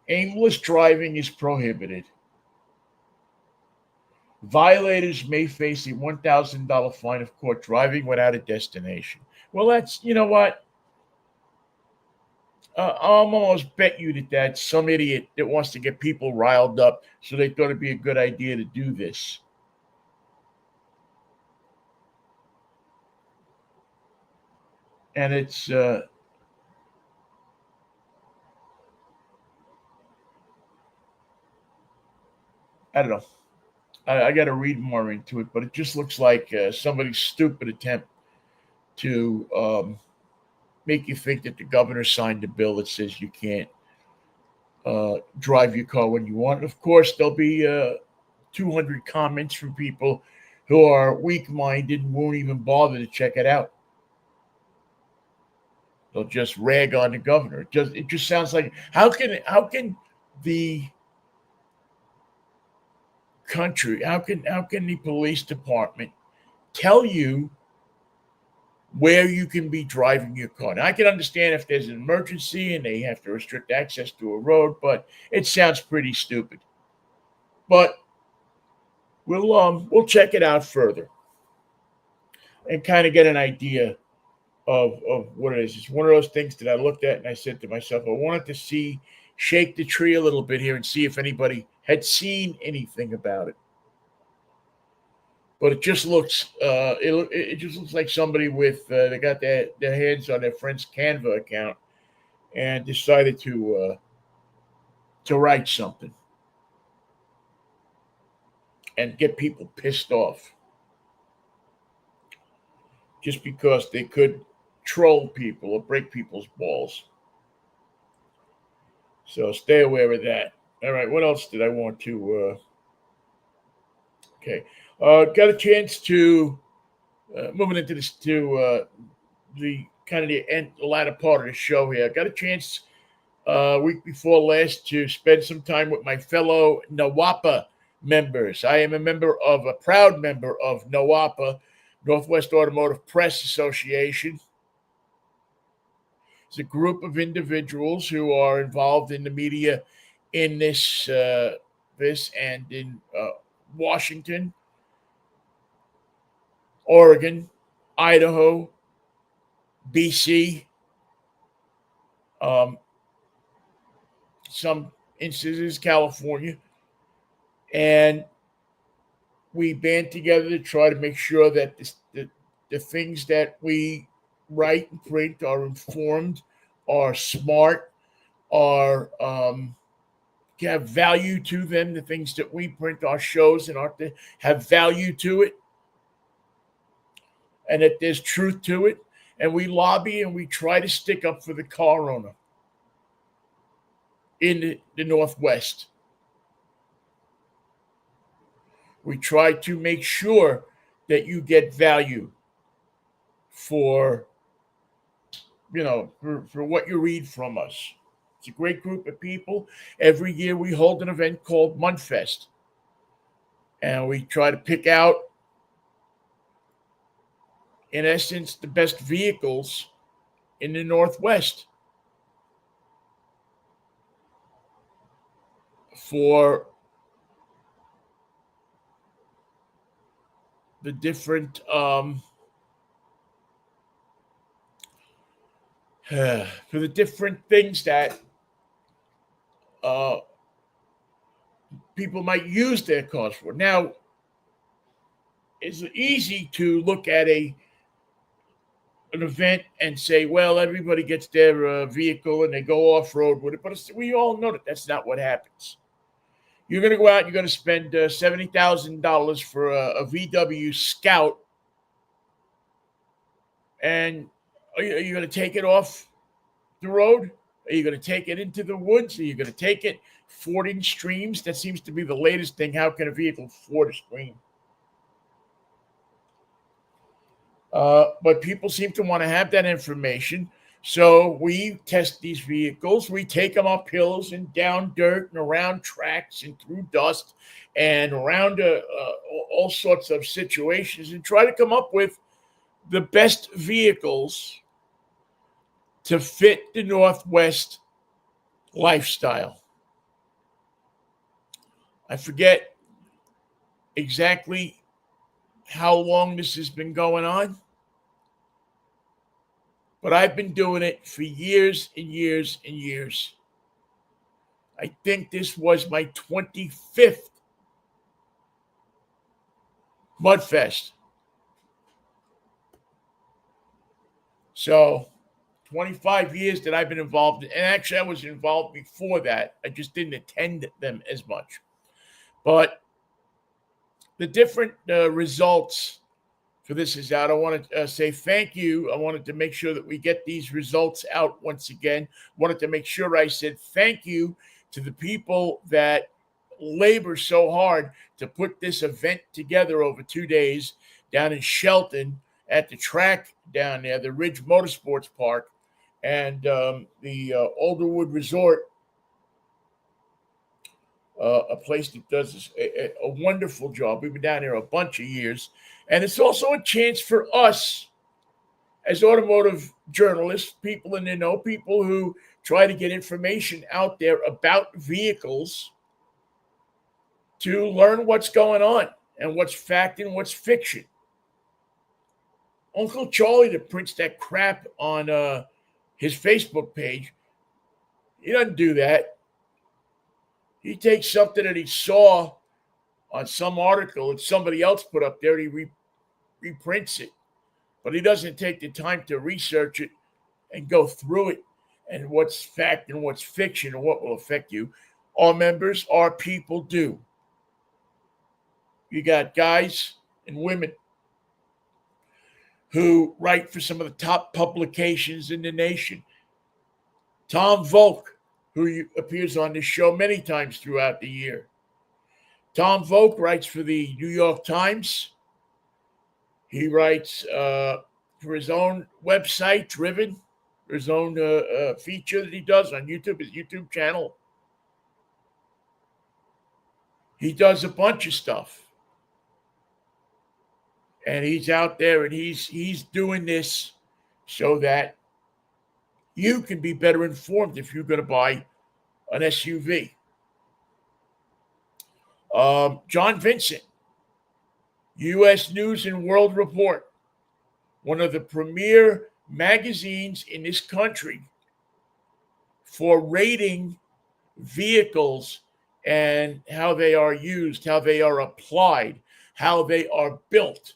aimless driving is prohibited. Violators may face a $1,000 fine if caught driving without a destination. Well, that's, you know what? I'll almost bet you that that's some idiot that wants to get people riled up, so they thought it'd be a good idea to do this. And it's, I don't know. I got to read more into it, but it just looks like somebody's stupid attempt to make you think that the governor signed a bill that says you can't drive your car when you want. Of course, there'll be 200 comments from people who are weak-minded and won't even bother to check it out. They'll just rag on the governor. It just sounds like how can the country, how can the police department tell you where you can be driving your car? Now, I can understand if there's an emergency and they have to restrict access to a road, but it sounds pretty stupid. But we'll check it out further and kind of get an idea of what it is. It's one of those things that I looked at and I said to myself, I wanted to shake the tree a little bit here and see if anybody had seen anything about it. But it just looks it just looks like somebody with they got their hands on their friend's Canva account and decided to write something and get people pissed off just because they could troll people or break people's balls. So stay aware of that. All right, what else did I want to? Okay, got a chance to moving into this to the kind of the latter part of the show here. I got a chance week before last to spend some time with my fellow NWAPA members. I am a proud member of NWAPA, Northwest Automotive Press Association. It's a group of individuals who are involved in the media in this and in Washington, Oregon, Idaho, BC, some instances, California, and we band together to try to make sure that the things that we write and print are informed, are smart, are have value to them. The things that we print, our shows and art, that have value to it, and that there's truth to it. And we lobby and we try to stick up for the car owner in the Northwest. We try to make sure that you get value for, for what you read from us. It's a great group of people. Every year we hold an event called Mudfest. And we try to pick out, in essence, the best vehicles in the Northwest for the different things that people might use their cars for. Now, it's easy to look at an event and say, well, everybody gets their vehicle and they go off-road with it. But we all know that that's not what happens. You're going to go out and you're going to spend $70,000 for a VW Scout. And are you going to take it off the road? Are you going to take it into the woods? Are you going to take it fording streams? That seems to be the latest thing. How can a vehicle ford a stream? But people seem to want to have that information. So we test these vehicles. We take them up hills and down dirt and around tracks and through dust and around all sorts of situations and try to come up with the best vehicles to fit the Northwest lifestyle. I forget exactly how long this has been going on, but I've been doing it for years and years and years. I think this was my 25th Mudfest. So 25 years that I've been involved. And actually, I was involved before that. I just didn't attend them as much. But the different results for this is out. I want to say thank you. I wanted to make sure that we get these results out once again. Wanted to make sure I said thank you to the people that labor so hard to put this event together over 2 days down in Shelton at the track down there, the Ridge Motorsports Park, and the Alderwood Resort, a place that does a wonderful job. We've been down there a bunch of years. And it's also a chance for us as automotive journalists, people in the know, people who try to get information out there about vehicles, to learn what's going on and what's fact and what's fiction. Uncle Charlie that prints that crap on his Facebook page, he doesn't do that. He takes something that he saw on some article that somebody else put up there, and he reprints it. But he doesn't take the time to research it and go through it and what's fact and what's fiction and what will affect you. Our members, our people do. You got guys and women who write for some of the top publications in the nation. Tom Volk, who appears on this show many times throughout the year. Tom Volk writes for the New York Times. He writes for his own website, Driven, his own feature that he does on YouTube, his YouTube channel. He does a bunch of stuff. And he's out there and he's doing this so that you can be better informed if you're going to buy an SUV. John Vincent, U.S. News and World Report, one of the premier magazines in this country for rating vehicles and how they are used, how they are applied, how they are built,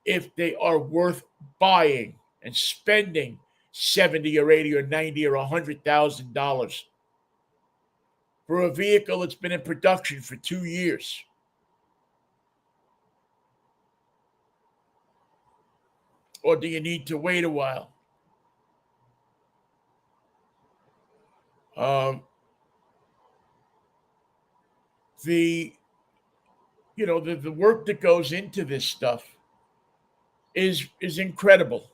if they are worth buying and spending 70 or 80 or 90 or $100,000 for a vehicle that's been in production for 2 years. Or do you need to wait a while? Um, the the work that goes into this stuff is incredible.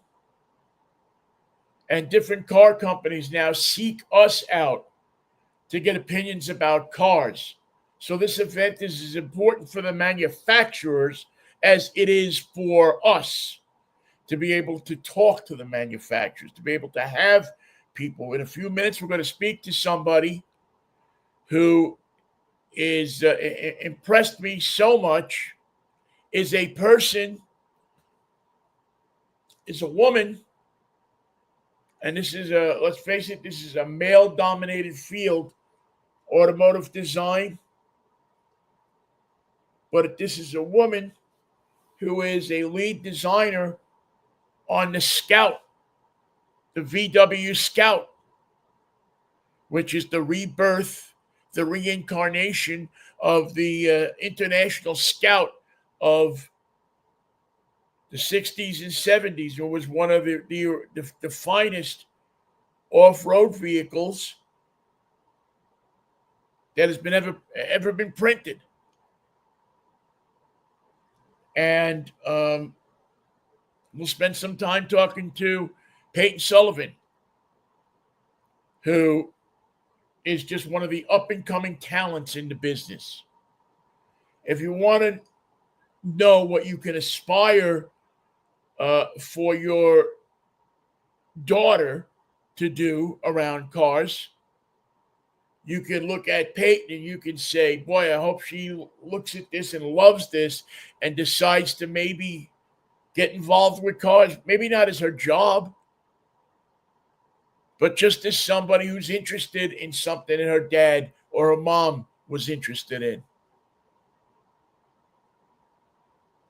And different car companies now seek us out to get opinions about cars. So this event is as important for the manufacturers as it is for us to be able to talk to the manufacturers, to be able to have people. In a few minutes, we're going to speak to somebody who is impressed me so much, is a person, is a woman, and this is let's face it, this is a male-dominated field, automotive design. But this is a woman who is a lead designer on the Scout, the VW Scout, which is the rebirth, the reincarnation of the International Scout of the 60s and 70s. It was one of the finest off-road vehicles that has been ever been printed. And we'll spend some time talking to Peyton Sullivan, who is just one of the up-and-coming talents in the business. If you want to know what you can aspire for your daughter to do around cars, you can look at Peyton and you can say, boy, I hope she looks at this and loves this and decides to maybe get involved with cars. Maybe not as her job, but just as somebody who's interested in something that her dad or her mom was interested in.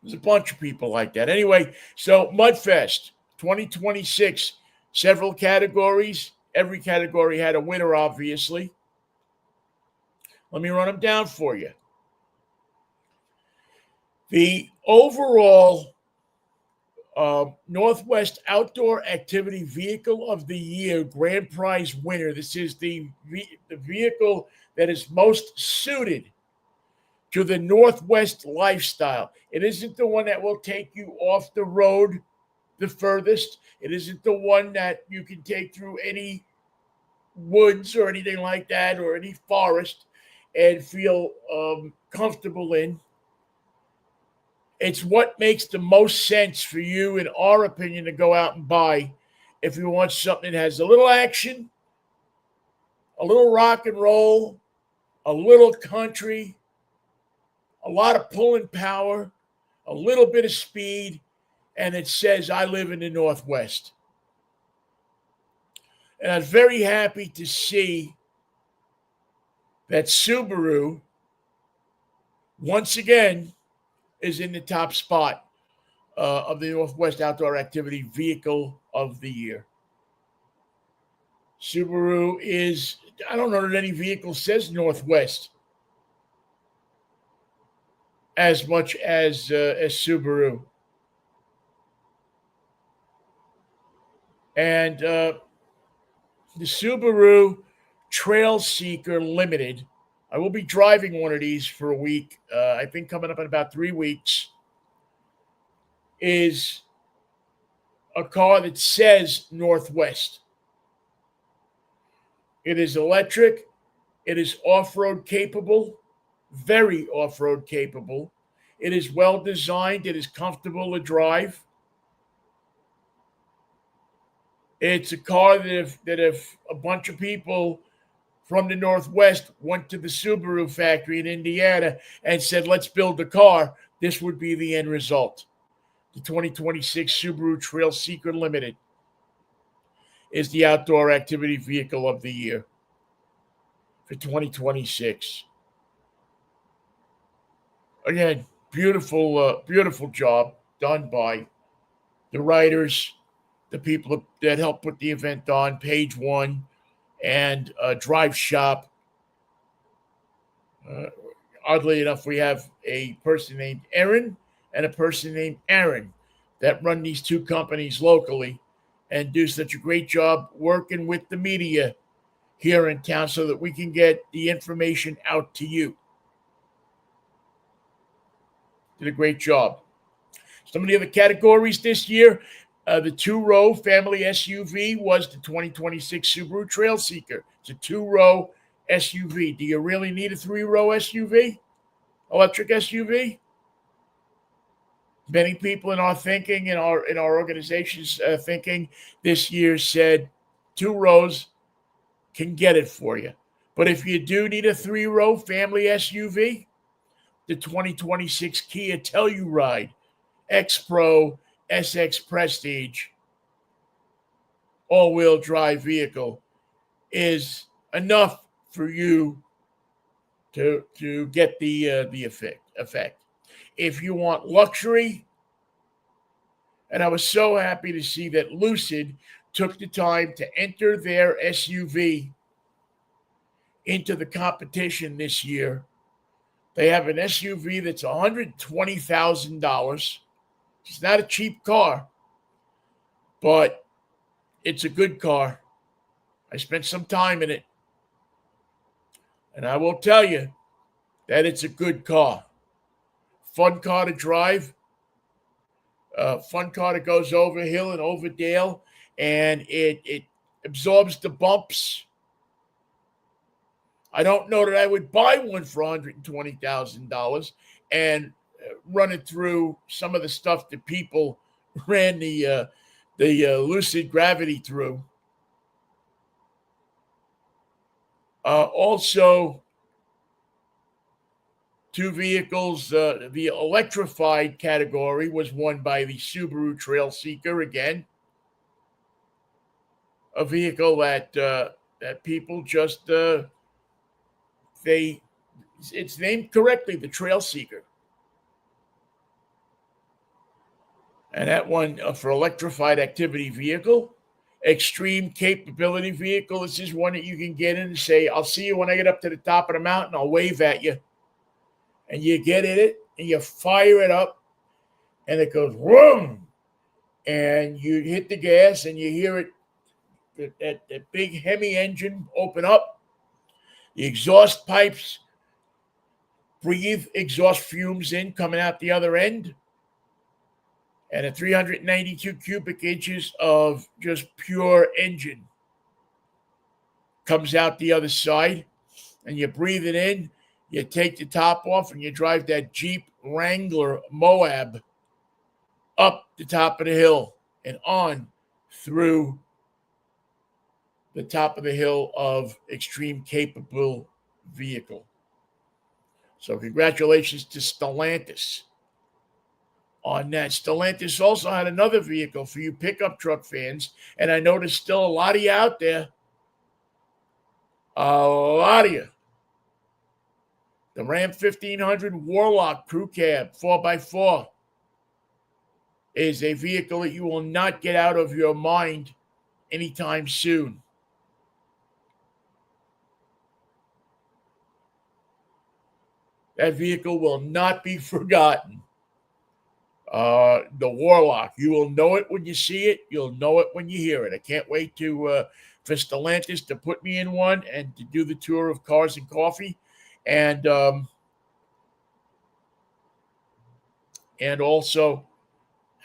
There's a bunch of people like that. Anyway, so Mudfest 2026, several categories. Every category had a winner, obviously. Let me run them down for you. The overall Northwest Outdoor Activity Vehicle of the Year Grand Prize winner. This is the vehicle that is most suited to the Northwest lifestyle. It isn't the one that will take you off the road the furthest. It isn't the one that you can take through any woods or anything like that, or any forest, and feel comfortable in. It's what makes the most sense for you, in our opinion, to go out and buy if you want something that has a little action, a little rock and roll, a little country, a lot of pulling power, a little bit of speed, and it says, I live in the Northwest. And I'm very happy to see that Subaru, once again, is in the top spot of the Northwest Outdoor Activity Vehicle of the Year. Subaru is, I don't know that any vehicle says Northwest as much as Subaru. And the Subaru Trail Seeker Limited, I will be driving one of these for a week, I think coming up in about 3 weeks, is a car that says Northwest. It is electric. It is off-road capable, very off-road capable. It is well designed. It is comfortable to drive. It's a car that if a bunch of people from the Northwest went to the Subaru factory in Indiana and said, let's build a car, this would be the end result. The 2026 Subaru Trail Seeker Limited is the Outdoor Activity Vehicle of the Year. for 2026. Again, beautiful job done by the writers, the people that helped put the event on, Page One and Drive Shop. Oddly enough, we have a person named Erin and a person named Aaron that run these two companies locally and do such a great job working with the media here in town so that we can get the information out to you. Did a great job. Some of the other categories this year, the two-row family SUV was the 2026 Subaru Trail Seeker. It's a two-row SUV. Do you really need a three-row SUV? Electric SUV? Many people in our thinking, in our organization's thinking this year said 2 rows can get it for you. But if you do need a 3-row family SUV, the 2026 Kia Telluride X-Pro SX Prestige all-wheel drive vehicle is enough for you to get the effect. If you want luxury, and I was so happy to see that Lucid took the time to enter their SUV into the competition this year. They have an SUV that's $120,000. It's not a cheap car, but it's a good car. I spent some time in it, and I will tell you that it's a good car. Fun car to drive. Fun car that goes over hill and over dale, and it absorbs the bumps. I don't know that I would buy one for $120,000 and run it through some of the stuff that people ran the Lucid Gravity through. Also, 2 vehicles. The electrified category was won by the Subaru Trail Seeker again. A vehicle that people just it's named correctly, the Trail Seeker. And that one for electrified activity vehicle, extreme capability vehicle. This is one that you can get in and say, I'll see you when I get up to the top of the mountain. I'll wave at you. And you get in it and you fire it up and it goes vroom. And you hit the gas and you hear it, that big Hemi engine open up. The exhaust pipes breathe exhaust fumes in coming out the other end. And 392 cubic inches of just pure engine comes out the other side. And you breathe it in. You take the top off and you drive that Jeep Wrangler Moab up the top of the hill and on through the top of the hill of extreme capable vehicle. So congratulations to Stellantis on that. Stellantis also had another vehicle for you pickup truck fans, and I know there's still a lot of you out there. A lot of you. The Ram 1500 Warlock Crew Cab 4x4 is a vehicle that you will not get out of your mind anytime soon. That vehicle will not be forgotten. The Warlock, you will know it when you see it. You'll know it when you hear it. I can't wait for Stellantis to put me in one and to do the tour of Cars and Coffee. And also,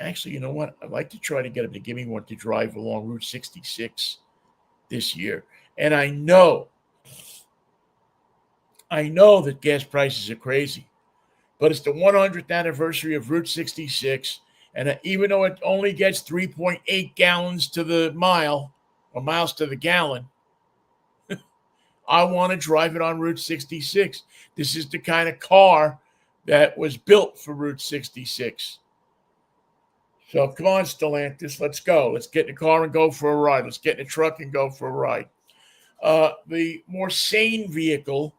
actually, you know what? I'd like to try to get them to give me one to drive along Route 66 this year. And I know that gas prices are crazy, but it's the 100th anniversary of Route 66. And even though it only gets 3.8 gallons to the mile, or miles to the gallon, I want to drive it on Route 66. This is the kind of car that was built for Route 66. So come on, Stellantis, let's go. Let's get in the car and go for a ride. Let's get in the truck and go for a ride. The more sane vehicle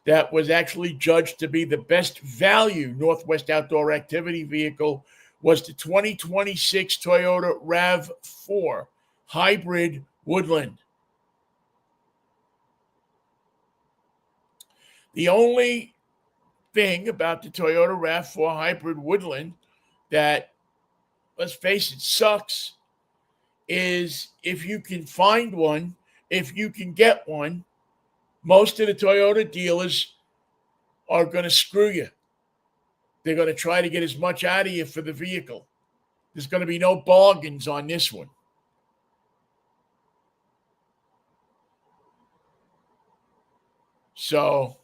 that was actually judged to be the best value Northwest outdoor activity vehicle was the 2026 Toyota RAV4 Hybrid Woodland. The only thing about the Toyota RAV4 Hybrid Woodland that, let's face it, sucks is if you can find one, if you can get one, most of the Toyota dealers are going to screw you. They're going to try to get as much out of you for the vehicle. There's going to be no bargains on this one. So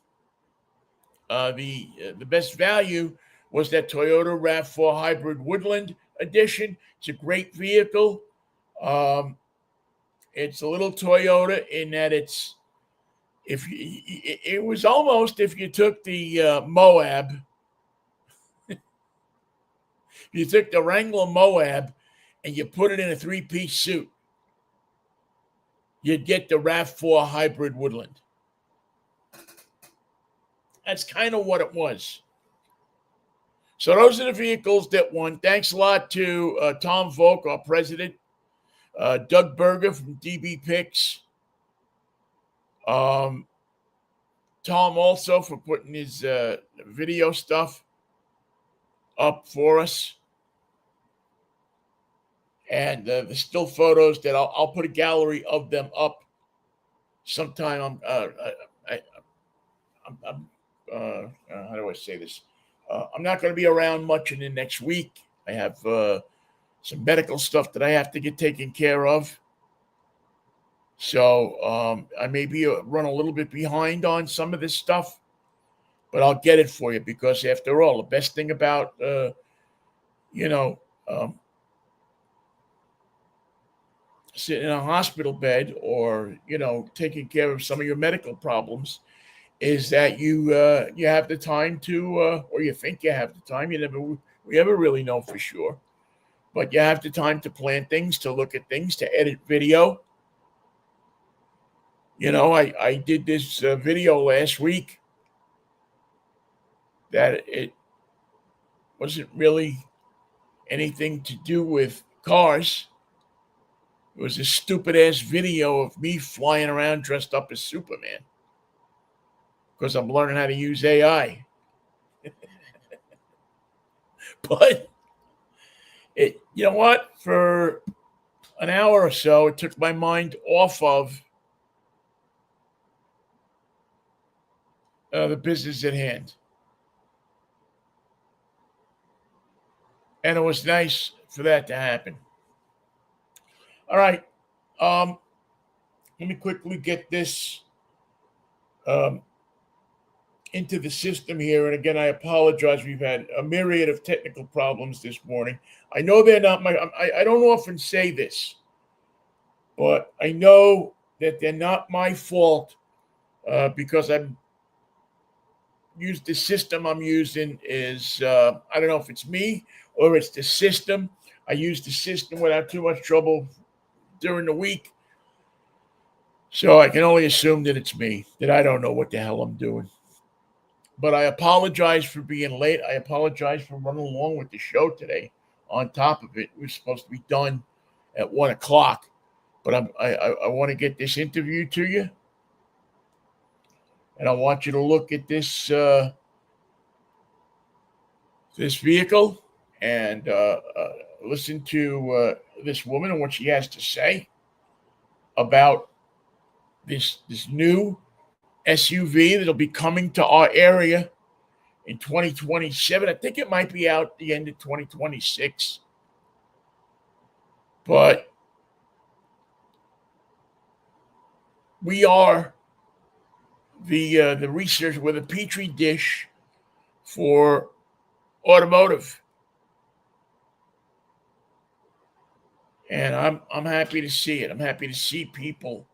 the best value was that Toyota RAV4 Hybrid Woodland Edition. It's a great vehicle. It's a little Toyota in that it was almost if you took the Moab, you took the Wrangler Moab and you put it in a three-piece suit, you'd get the RAV4 Hybrid Woodland. That's kind of what it was. So those are the vehicles that won. Thanks a lot to Tom Volk, our president, Doug Berger from DB Picks, Tom also for putting his video stuff up for us. And the still photos that I'll put a gallery of them up sometime. How do I say this? I'm not going to be around much in the next week. I have some medical stuff that I have to get taken care of. So I may be run a little bit behind on some of this stuff, but I'll get it for you because after all, the best thing about, sitting in a hospital bed or, taking care of some of your medical problems is that you have the time to, or you think you have the time. We never really know for sure, but you have the time to plan things, to look at things, to edit video. I did this video last week that it wasn't really anything to do with cars. It was a stupid ass video of me flying around dressed up as Superman because I'm learning how to use AI. But you know what? For an hour or so, it took my mind off of the business at hand. And it was nice for that to happen. All right. Let me quickly get this into the system here. And again, I apologize. We've had a myriad of technical problems this morning. I know they're not I don't often say this, but I know that they're not my fault because the system I'm using is, I don't know if it's me or it's the system. I use the system without too much trouble during the week. So I can only assume that it's me, that I don't know what the hell I'm doing. But I apologize for being late. I apologize for running along with the show today. On top of it, we're supposed to be done at 1:00. But I want to get this interview to you. And I want you to look at this this vehicle and listen to this woman and what she has to say about this new SUV that'll be coming to our area in 2027. I think it might be out the end of 2026. But we are the research with a petri dish for automotive. And I'm happy to see it. I'm happy to see people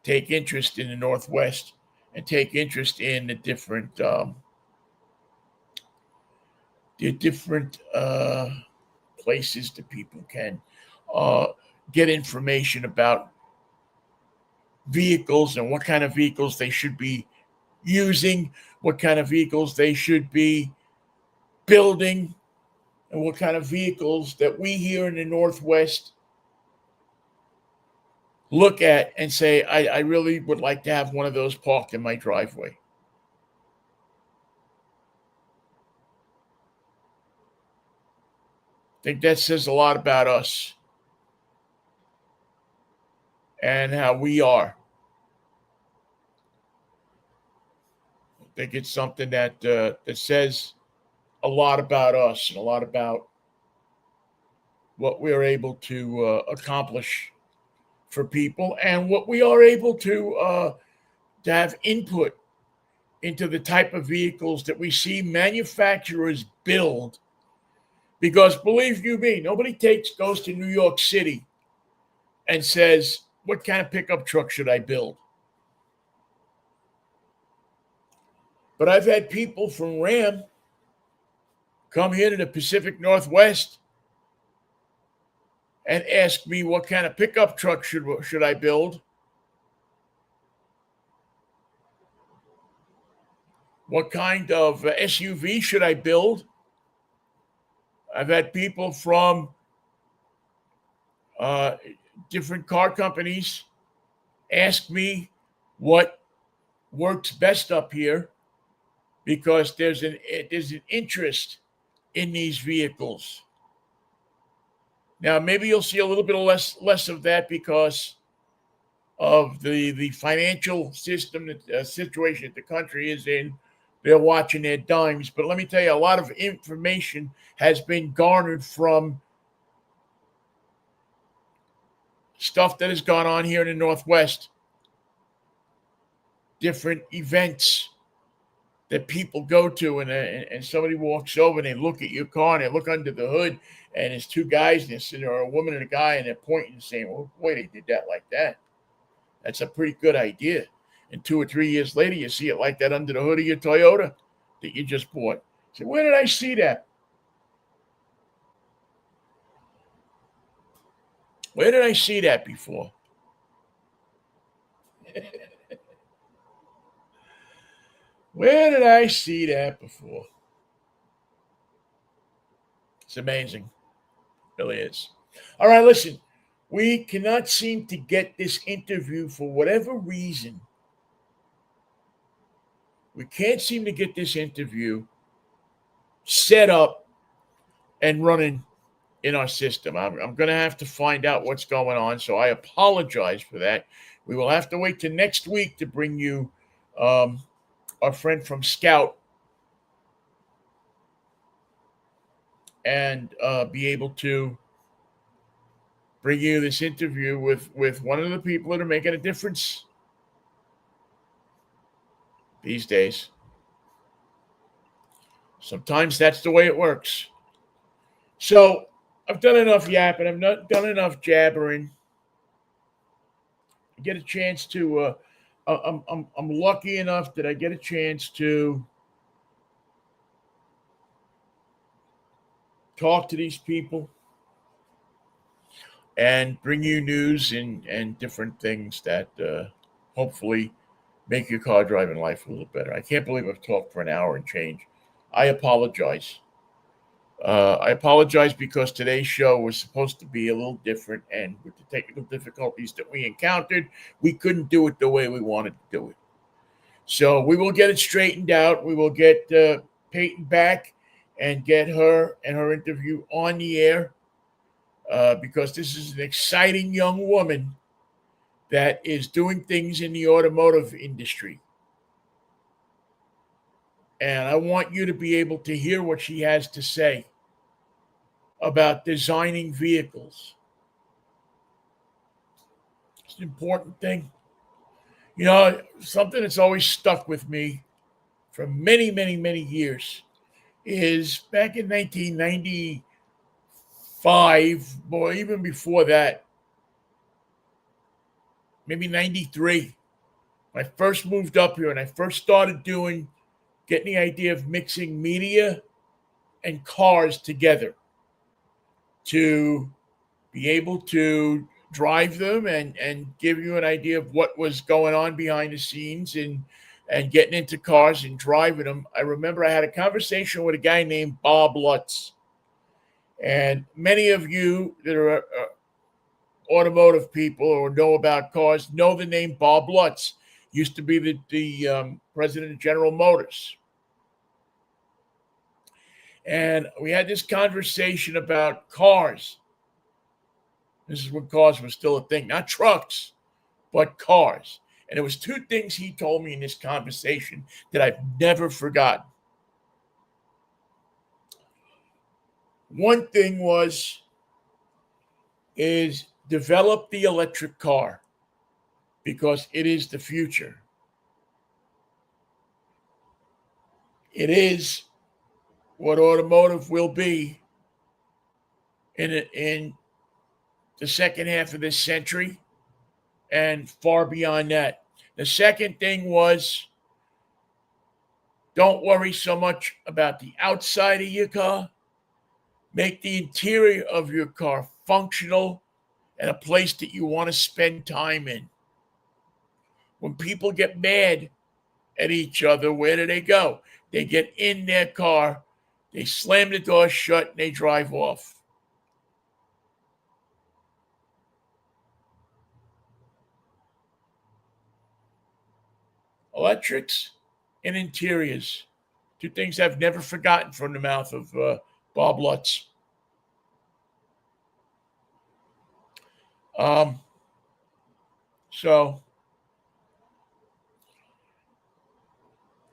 take interest in the Northwest and take interest in the different places that people can get information about vehicles and what kind of vehicles they should be using, what kind of vehicles they should be building, and what kind of vehicles that we here in the Northwest look at and say, I really would like to have one of those parked in my driveway. I think that says a lot about us and how we are. I think it's something that that says a lot about us and a lot about what we're able to accomplish for people and what we are able to have input into the type of vehicles that we see manufacturers build. Because believe you me, nobody goes to New York City and says, what kind of pickup truck should I build? But I've had people from Ram come here to the Pacific Northwest and ask me what kind of pickup truck should I build? What kind of SUV should I build? I've had people from different car companies ask me what works best up here because there's an interest in these vehicles. Now, maybe you'll see a little bit less of that because of the financial system, situation that the country is in. They're watching their dimes. But let me tell you, a lot of information has been garnered from stuff that has gone on here in the Northwest, different events that people go to, and somebody walks over and they look at your car and they look under the hood and there's two guys and they're sitting there, a woman and a guy, and they're pointing and saying, well, boy, they did that like that. That's a pretty good idea. And 2 or 3 years later, you see it like that under the hood of your Toyota that you just bought. So where did I see that? Where did I see that before? Where did I see that before? It's amazing. It really is. All right, listen. We cannot seem to get this interview for whatever reason. We can't seem to get this interview set up and running in our system. I'm going to have to find out what's going on, so I apologize for that. We will have to wait till next week to bring you our friend from Scout and be able to bring you this interview with one of the people that are making a difference these days. Sometimes that's the way it works. So I've done enough yapping. I've not done enough jabbering. I get a chance to. I'm lucky enough that I get a chance to talk to these people and bring you news and different things that hopefully make your car driving life a little better. I can't believe I've talked for an hour and change. I apologize. I apologize because today's show was supposed to be a little different, and with the technical difficulties that we encountered, we couldn't do it the way we wanted to do it. So we will get it straightened out. We will get Peyton back and get her and her interview on the air because this is an exciting young woman that is doing things in the automotive industry. And I want you to be able to hear what she has to say about designing vehicles. It's an important thing. You know, something that's always stuck with me for many, many, many years is back in 1995, or even before that, maybe 93, when I first moved up here and I first started getting the idea of mixing media and cars together to be able to drive them and give you an idea of what was going on behind the scenes and getting into cars and driving them. I remember I had a conversation with a guy named Bob Lutz. And many of you that are automotive people or know about cars know the name Bob Lutz. Used to be the president of General Motors. And we had this conversation about cars. This is when cars were still a thing, not trucks, but cars. And there was two things he told me in this conversation that I've never forgotten. One thing is develop the electric car because it is the future. It is what automotive will be in the second half of this century and far beyond that. The second thing was don't worry so much about the outside of your car. Make the interior of your car functional and a place that you want to spend time in. When people get mad at each other, where do they go? They get in their car, they slam the door shut, and they drive off. Electrics and interiors. Two things I've never forgotten from the mouth of Bob Lutz. So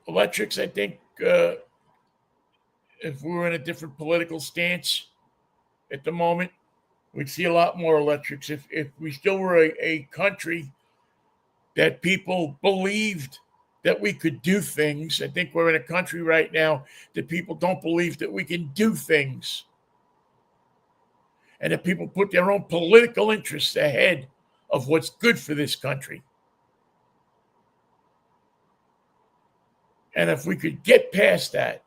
electrics, I think, if we were in a different political stance at the moment, we'd see a lot more electrics. If we still were a country that people believed that we could do things, I think we're in a country right now that people don't believe that we can do things. And that people put their own political interests ahead of what's good for this country. And if we could get past that,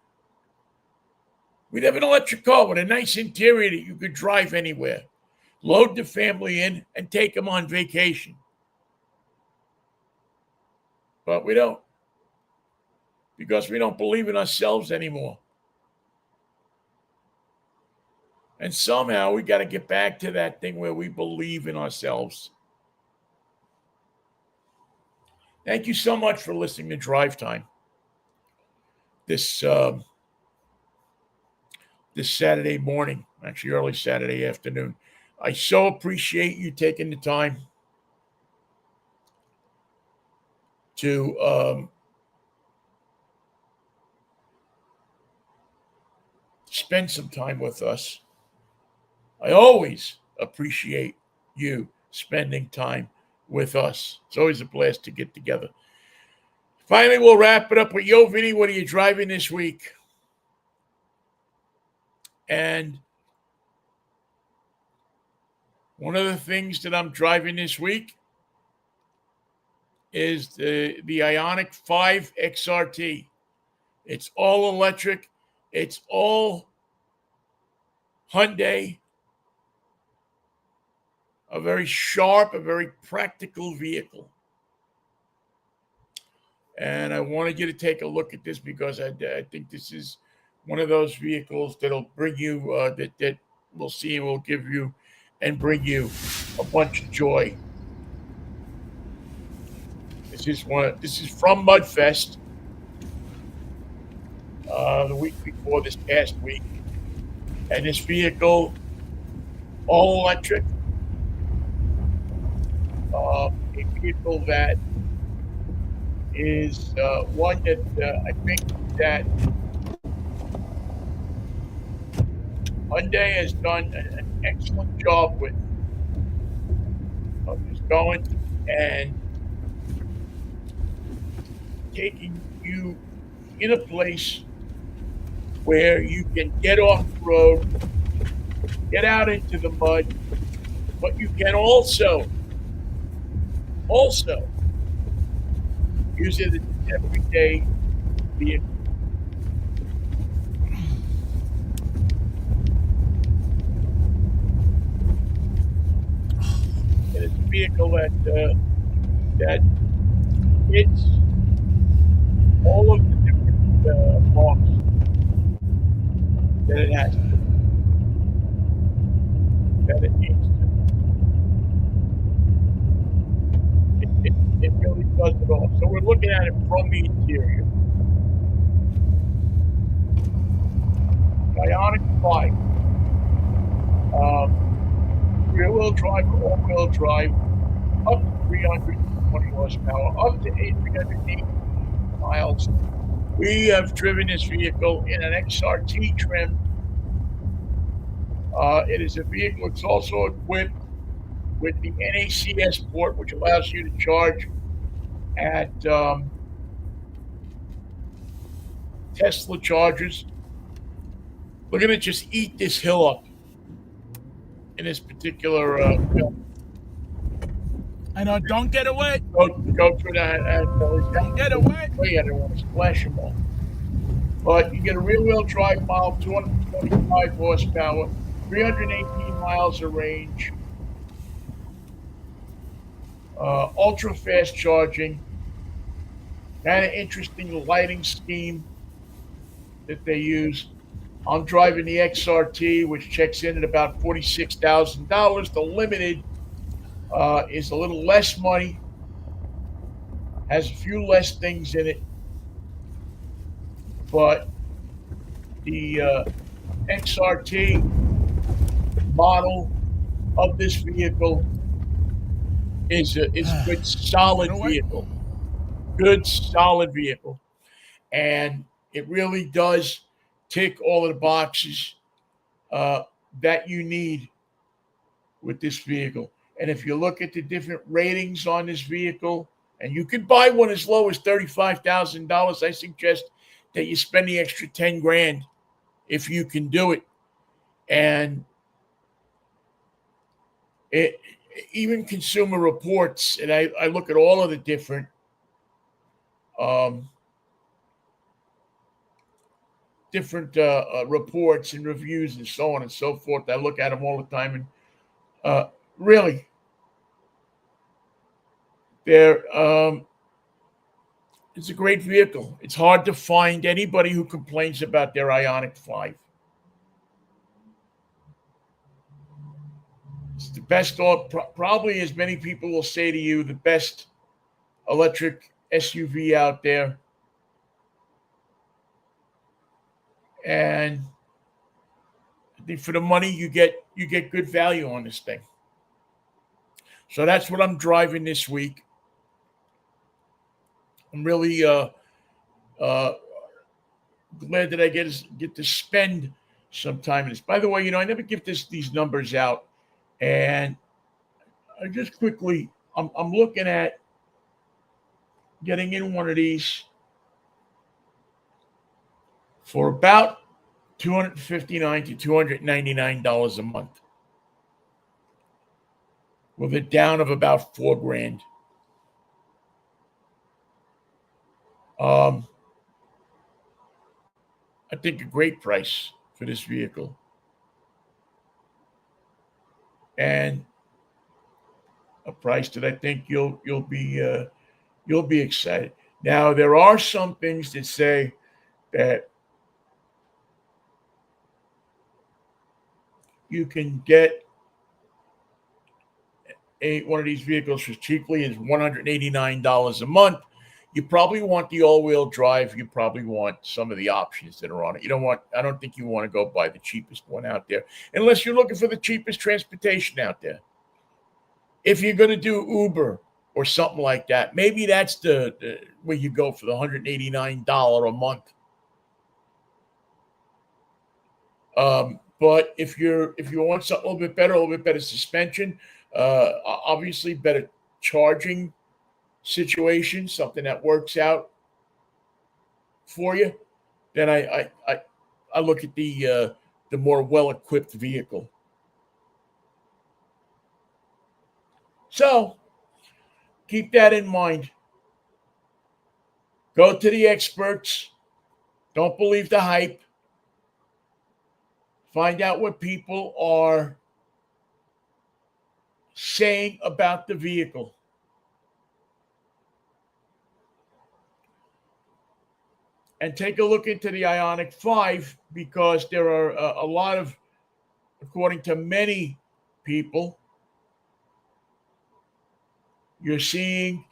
we'd have an electric car with a nice interior that you could drive anywhere, load the family in, and take them on vacation. But we don't, because we don't believe in ourselves anymore. And somehow we got to get back to that thing where we believe in ourselves. Thank you so much for listening to Drive Time this Saturday morning, actually early Saturday afternoon. I so appreciate you taking the time to spend some time with us. I always appreciate you spending time with us. It's always a blast to get together. Finally, we'll wrap it up with, yo, Vinnie, what are you driving this week? And one of the things that I'm driving this week is the Ioniq 5 XRT. It's all electric. It's all Hyundai. A very sharp, a very practical vehicle. And I wanted you to take a look at this because I think this is one of those vehicles that'll bring you, that we'll see will give you and bring you a bunch of joy. This is from Mudfest, the week before this past week. And this vehicle, all electric, a vehicle that is one that I think that Hyundai has done an excellent job with. Just going and taking you in a place where you can get off the road, get out into the mud, but you can also use it as an everyday vehicle. vehicle that hits all of the different marks that it has to, that it needs to. It really does it all. So we're looking at it from the interior. Ionic 5. Rear-wheel drive or all-wheel drive, up to 320 horsepower, up to 380 miles. We have driven this vehicle in an XRT trim. It is a vehicle. It's also equipped with the NACS port, which allows you to charge at Tesla chargers. We're going to just eat this hill up in this particular film. I know, don't get away. Go through that. Don't get away. I don't want to splash them all. But you get a rear-wheel drive model, 225 horsepower, 318 miles of range, ultra-fast charging, kind of interesting lighting scheme that they use. I'm driving the XRT, which checks in at about $46,000. The Limited is a little less money, has a few less things in it, but the XRT model of this vehicle is a good, solid vehicle. Good, solid vehicle. And it really does tick all of the boxes that you need with this vehicle. And if you look at the different ratings on this vehicle, and you could buy one as low as $35,000, I suggest that you spend the extra 10 grand if you can do it. And even Consumer Reports, and I look at all of the different reports and reviews and so on and so forth. I look at them all the time, and really, it's a great vehicle. It's hard to find anybody who complains about their Ioniq 5. It's the best, probably, as many people will say to you, the best electric SUV out there. And I think for the money you get good value on this thing. So that's what I'm driving this week. I'm really glad that I get to spend some time in this. By the way, I never give these numbers out, and I just quickly I'm looking at getting in one of these for about $259 to $299 a month, with a down of about $4,000. I think a great price for this vehicle, and a price that I think you'll be excited. Now, there are some things that say that you can get one of these vehicles as cheaply as $189 a month. You probably want the all-wheel drive. You probably want some of the options that are on it. I don't think you want to go buy the cheapest one out there, unless you're looking for the cheapest transportation out there. If you're going to do Uber or something like that, maybe that's the where you go for the $189 a month. But if you want something a little bit better suspension, obviously better charging situation, something that works out for you, then I look at the more well-equipped vehicle. So keep that in mind. Go to the experts. Don't believe the hype. Find out what people are saying about the vehicle. And take a look into the Ioniq 5 because there are a lot of, according to many people, you're seeing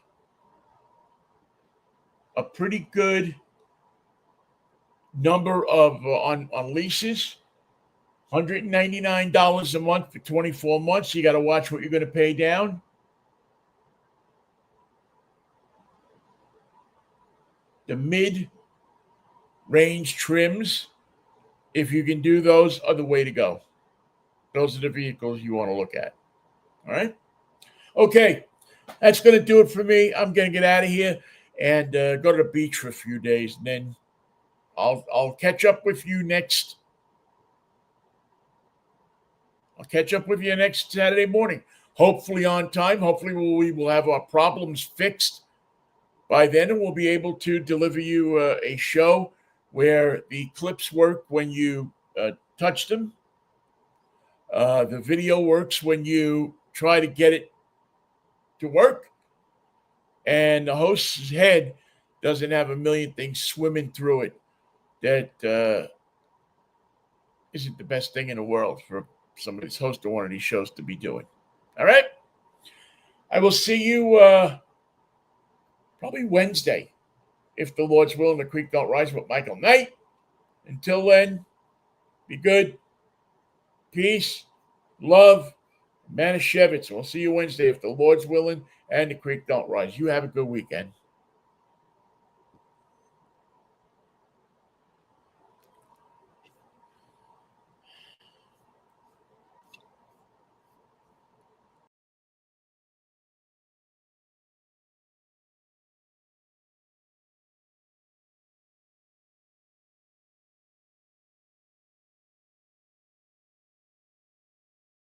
a pretty good number of on leases. $199 a month for 24 months. You got to watch what you're going to pay down. The mid-range trims, if you can do those, are the way to go. Those are the vehicles you want to look at. All right? Okay, that's going to do it for me. I'm going to get out of here and go to the beach for a few days, and then I'll catch up with you next. I'll catch up with you next Saturday morning, hopefully on time. Hopefully we will have our problems fixed by then, and we'll be able to deliver you a show where the clips work when you touch them. The video works when you try to get it to work. And the host's head doesn't have a million things swimming through it that isn't the best thing in the world for somebody's host of one of these shows to be doing. All right? I will see you probably Wednesday, if the Lord's willing, the creek don't rise with Michael Knight. Until then, be good. Peace, love, Manischewitz. We'll see you Wednesday if the Lord's willing and the creek don't rise. You have a good weekend.